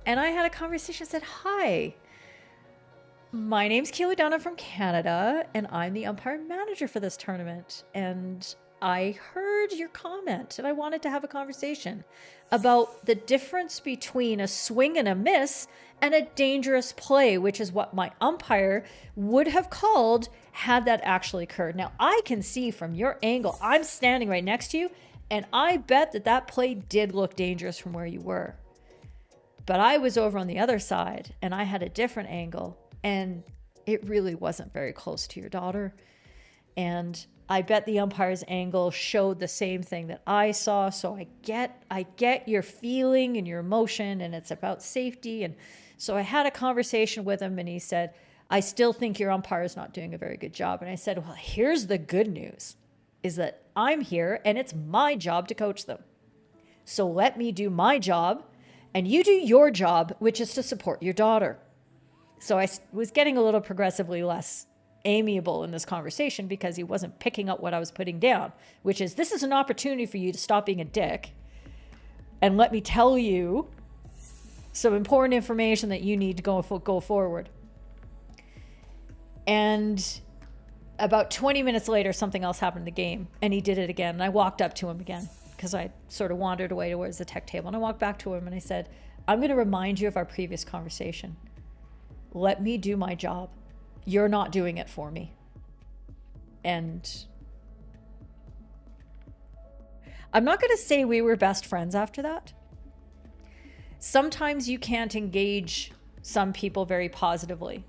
And I had a conversation. I said, "Hi, my name's Keely Dunham from Canada, and I'm the umpire manager for this tournament. And I heard your comment, and I wanted to have a conversation about the difference between a swing and a miss and a dangerous play, which is what my umpire would have called had that actually occurred. Now, I can see from your angle, I'm standing right next to you, and I bet that play did look dangerous from where you were. But I was over on the other side, and I had a different angle, and it really wasn't very close to your daughter. And I bet the umpire's angle showed the same thing that I saw. So I get your feeling and your emotion, and it's about safety." And so I had a conversation with him, and he said, "I still think your umpire is not doing a very good job." And I said, "Well, here's the good news, is that I'm here, and it's my job to coach them. So let me do my job, and you do your job, which is to support your daughter." So I was getting a little progressively less amiable in this conversation because he wasn't picking up what I was putting down, which is, this is an opportunity for you to stop being a dick and let me tell you some important information that you need to go forward. And about 20 minutes later, something else happened in the game, and he did it again. And I walked up to him again because I sort of wandered away towards the tech table, and I walked back to him and I said, "I'm going to remind you of our previous conversation. Let me do my job. You're not doing it for me." And I'm not going to say we were best friends after that. Sometimes you can't engage some people very positively,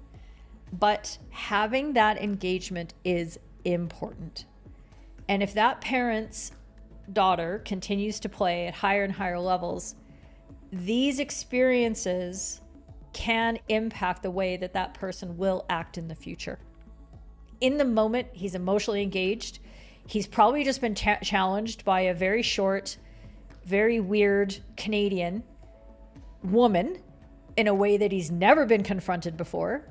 but having that engagement is important. And if that parent's daughter continues to play at higher and higher levels, these experiences can impact the way that person will act in the future. In the moment, he's emotionally engaged. He's probably just been challenged by a very short, very weird Canadian woman in a way that he's never been confronted before.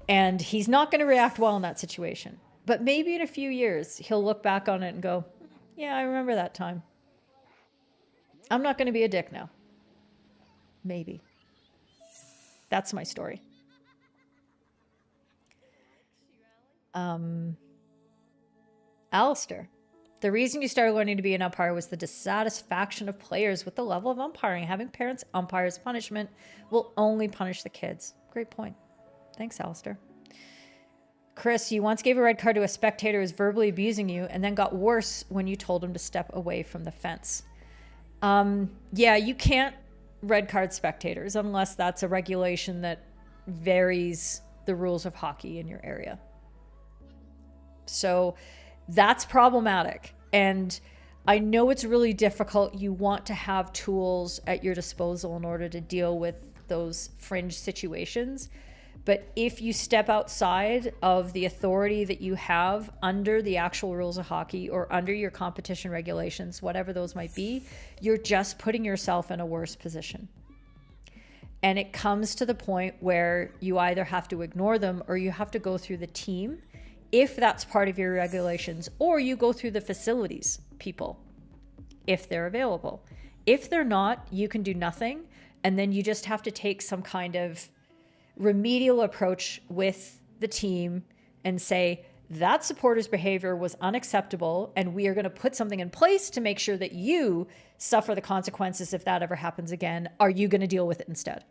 And he's not going to react well in that situation. But maybe in a few years, he'll look back on it and go, "Yeah, I remember that time. I'm not going to be a dick now." Maybe. That's my story. Alistair. The reason you started learning to be an umpire was the dissatisfaction of players with the level of umpiring. Having parents umpire as punishment will only punish the kids. Great point. Thanks, Alistair. Chris, you once gave a red card to a spectator who was verbally abusing you and then got worse when you told him to step away from the fence. Yeah, you can't red card spectators unless that's a regulation that varies the rules of hockey in your area. So that's problematic. And I know it's really difficult. You want to have tools at your disposal in order to deal with those fringe situations. But if you step outside of the authority that you have under the actual rules of hockey or under your competition regulations, whatever those might be, you're just putting yourself in a worse position. And it comes to the point where you either have to ignore them or you have to go through the team if that's part of your regulations, or you go through the facilities people if they're available. If they're not, you can do nothing. And then you just have to take some kind of remedial approach with the team and say, that supporter's behavior was unacceptable, and we are going to put something in place to make sure that you suffer the consequences if that ever happens again. Are you going to deal with it instead?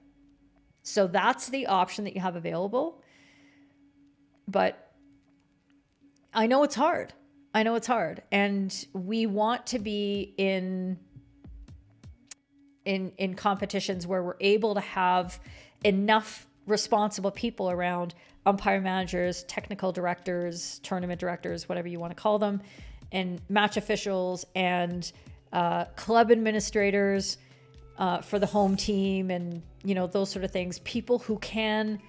So that's the option that you have available. But I know it's hard. And we want to be in competitions where we're able to have enough responsible people around, umpire managers, technical directors, tournament directors, whatever you want to call them, and match officials and club administrators for the home team, and those sort of things. People who can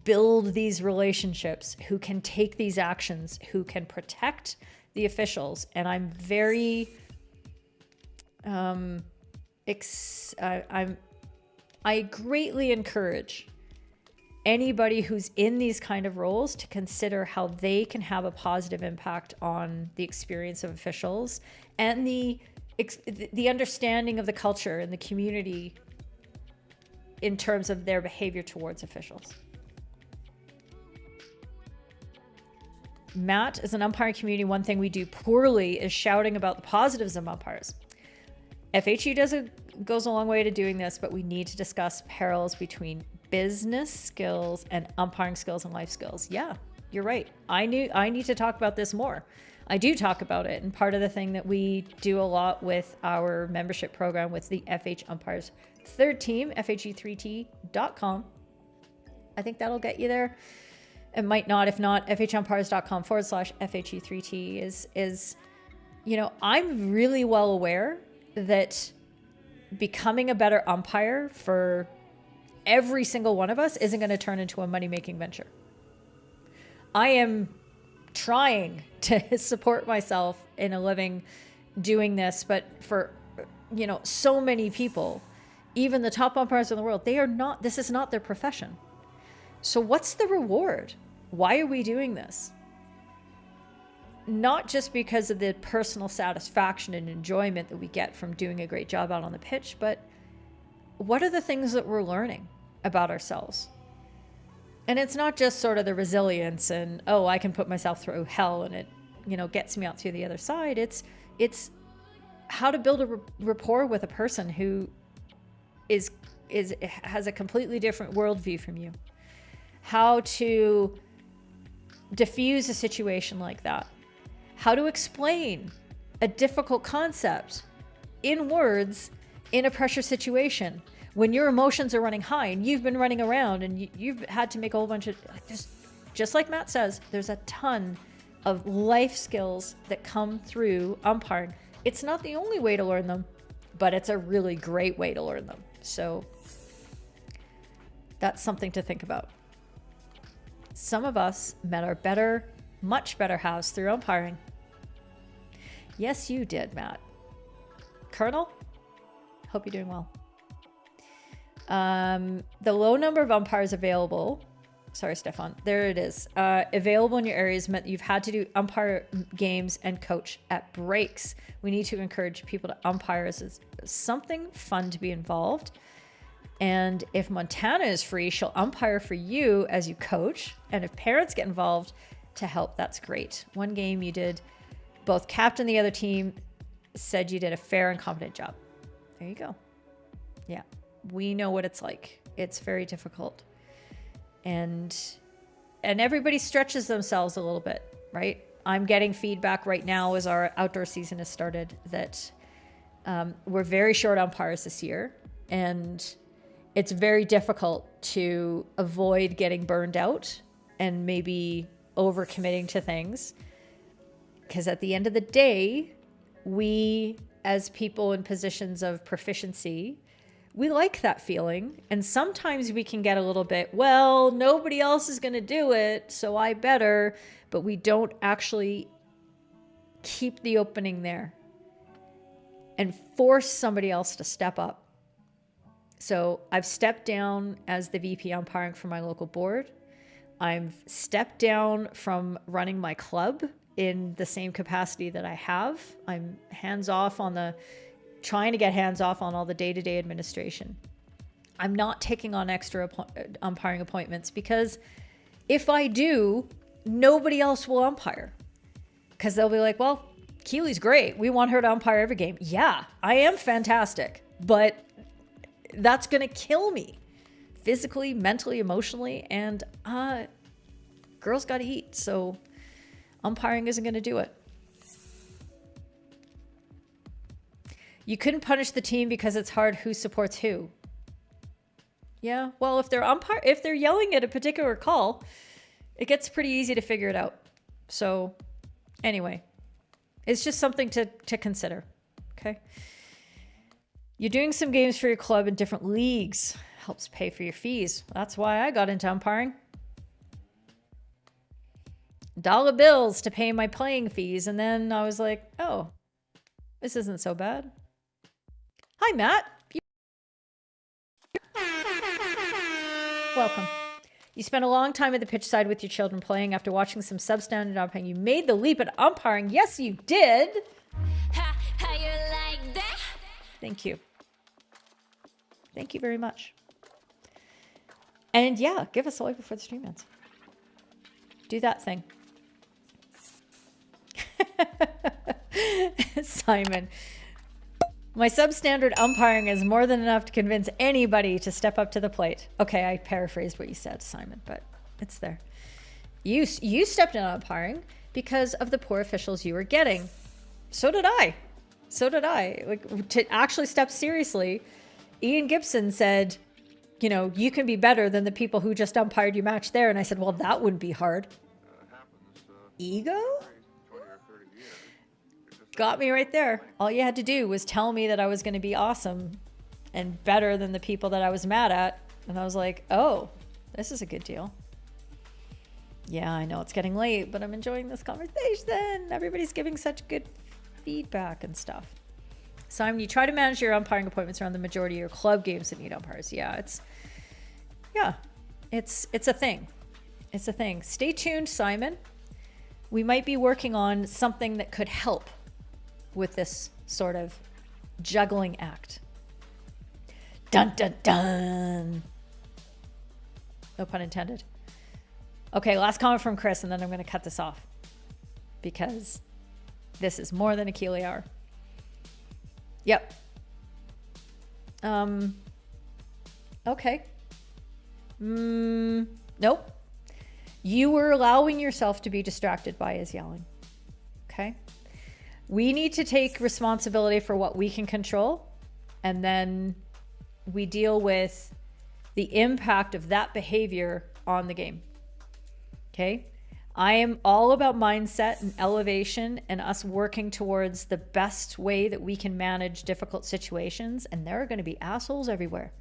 build these relationships, who can take these actions, who can protect the officials. And I'm very I greatly encourage anybody who's in these kind of roles to consider how they can have a positive impact on the experience of officials and the understanding of the culture and the community in terms of their behavior towards officials. Matt, as an umpiring community, one thing we do poorly is shouting about the positives of umpires. FHU goes a long way to doing this, but we need to discuss parallels between business skills and umpiring skills and life skills. Yeah, you're right. I need to talk about this more. I do talk about it. And part of the thing that we do a lot with our membership program with the FHumpires third team, FHE3T.com. I think that'll get you there. It might not. If not, FHumpires.com/FHE3T is, I'm really well aware that becoming a better umpire for every single one of us isn't going to turn into a money-making venture. I am trying to support myself in a living doing this, but for, so many people, even the top umpires in the world, this is not their profession. So what's the reward? Why are we doing this? Not just because of the personal satisfaction and enjoyment that we get from doing a great job out on the pitch, but what are the things that we're learning about ourselves? And it's not just sort of the resilience and, I can put myself through hell and it, gets me out through the other side. It's how to build a rapport with a person who has a completely different worldview from you. How to diffuse a situation like that. How to explain a difficult concept in words in a pressure situation when your emotions are running high and you've been running around and you've had to make a whole bunch of, just like Matt says, there's a ton of life skills that come through umpiring. It's not the only way to learn them, but it's a really great way to learn them. So that's something to think about. Some of us met our much better halves through umpiring. Yes, you did, Matt. Colonel, hope you're doing well. The low number of umpires available. Sorry, Stefan. There it is. Available in your areas meant you've had to do umpire games and coach at breaks. We need to encourage people to umpire as something fun to be involved. And if Montana is free, she'll umpire for you as you coach. And if parents get involved to help, that's great. One game you did both captain the other team, said you did a fair and competent job. There you go. Yeah, we know what it's like. It's very difficult. And everybody stretches themselves a little bit, right? I'm getting feedback right now as our outdoor season has started that we're very short umpires this year. And it's very difficult to avoid getting burned out and maybe overcommitting to things. Because at the end of the day, we, as people in positions of proficiency, we like that feeling. And sometimes we can get a little bit, well, nobody else is going to do it, so I better. But we don't actually keep the opening there and force somebody else to step up. So I've stepped down as the VP umpiring for my local board. I've stepped down from running my club in the same capacity that I have. I'm trying to get hands off on all the day-to-day administration. I'm not taking on extra umpiring appointments because if I do, nobody else will umpire. Because they'll be like, well, Keely's great. We want her to umpire every game. Yeah, I am fantastic, but that's going to kill me physically, mentally, emotionally, and girls got to eat. So umpiring isn't going to do it. You couldn't punish the team because it's hard who supports who. Yeah, well, if they're yelling at a particular call, it gets pretty easy to figure it out. So anyway, it's just something to consider. Okay. You're doing some games for your club in different leagues. Helps pay for your fees. That's why I got into umpiring. Dollar bills to pay my playing fees. And then I was like, oh, this isn't so bad. Hi, Matt. Welcome. You spent a long time at the pitch side with your children playing. After watching some substandard umpiring, you made the leap at umpiring. Yes, you did. How you like that? Thank you. Thank you very much. And yeah, give us a like before the stream ends. Do that thing. Simon. My substandard umpiring is more than enough to convince anybody to step up to the plate. Okay, I paraphrased what you said, Simon, but it's there. You stepped in umpiring because of the poor officials you were getting. So did I. So did I. Like, to actually step seriously, Ian Gibson said, you know, you can be better than the people who just umpired your match there. And I said, well, that wouldn't be hard. Ego? Got me right there. All you had to do was tell me that I was going to be awesome and better than the people that I was mad at. And I was like, oh, this is a good deal. Yeah, I know it's getting late, but I'm enjoying this conversation. Everybody's giving such good feedback and stuff. Simon, you try to manage your umpiring appointments around the majority of your club games that need umpires. Yeah, it's a thing. It's a thing. Stay tuned, Simon. We might be working on something that could help with this sort of juggling act. Dun, dun, dun. No pun intended. Okay, last comment from Chris, and then I'm going to cut this off because this is more than a Keely hour. Yep. Okay. Nope. You were allowing yourself to be distracted by his yelling. Okay. We need to take responsibility for what we can control, and then we deal with the impact of that behavior on the game. Okay. I am all about mindset and elevation and us working towards the best way that we can manage difficult situations. And there are going to be assholes everywhere.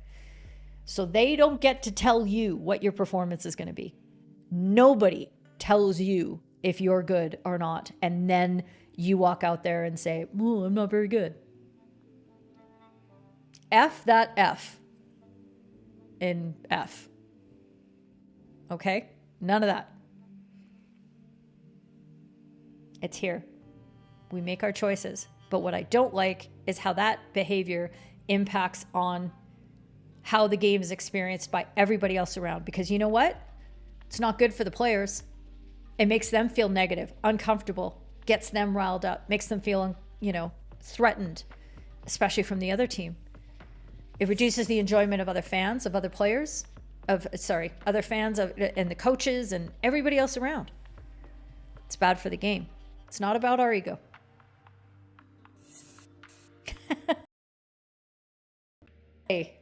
So they don't get to tell you what your performance is going to be. Nobody tells you if you're good or not. And then you walk out there and say, oh, I'm not very good. F that F in F. Okay? None of that. It's here. We make our choices. But what I don't like is how that behavior impacts on how the game is experienced by everybody else around. Because you know what? It's not good for the players. It makes them feel negative, uncomfortable, gets them riled up, makes them feel, threatened, especially from the other team. It reduces the enjoyment of other fans, of other players, other fans and the coaches and everybody else around. It's bad for the game. It's not about our ego. Hey,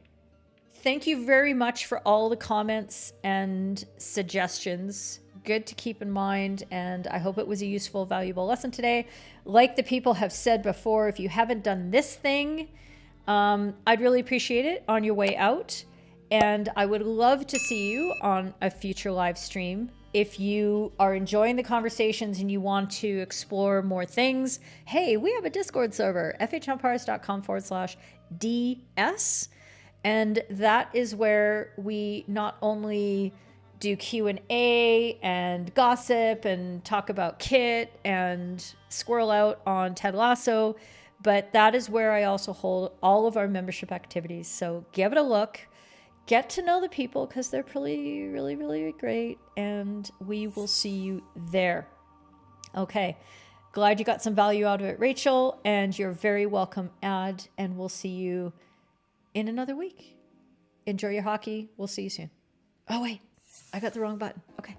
thank you very much for all the comments and suggestions. Good to keep in mind, and I hope it was a useful, valuable lesson today. Like the people have said before, if you haven't done this thing, I'd really appreciate it on your way out, and I would love to see you on a future live stream. If you are enjoying the conversations and you want to explore more things, hey, we have a Discord server, FHumpires.com/DS. And that is where we not only do Q&A and gossip and talk about Kit and squirrel out on Ted Lasso, but that is where I also hold all of our membership activities. So give it a look. Get to know the people because they're really great. And we will see you there. Okay. Glad you got some value out of it, Rachel. And you're very welcome, Ad. And we'll see you in another week. Enjoy your hockey. We'll see you soon. Oh, wait. I got the wrong button. Okay.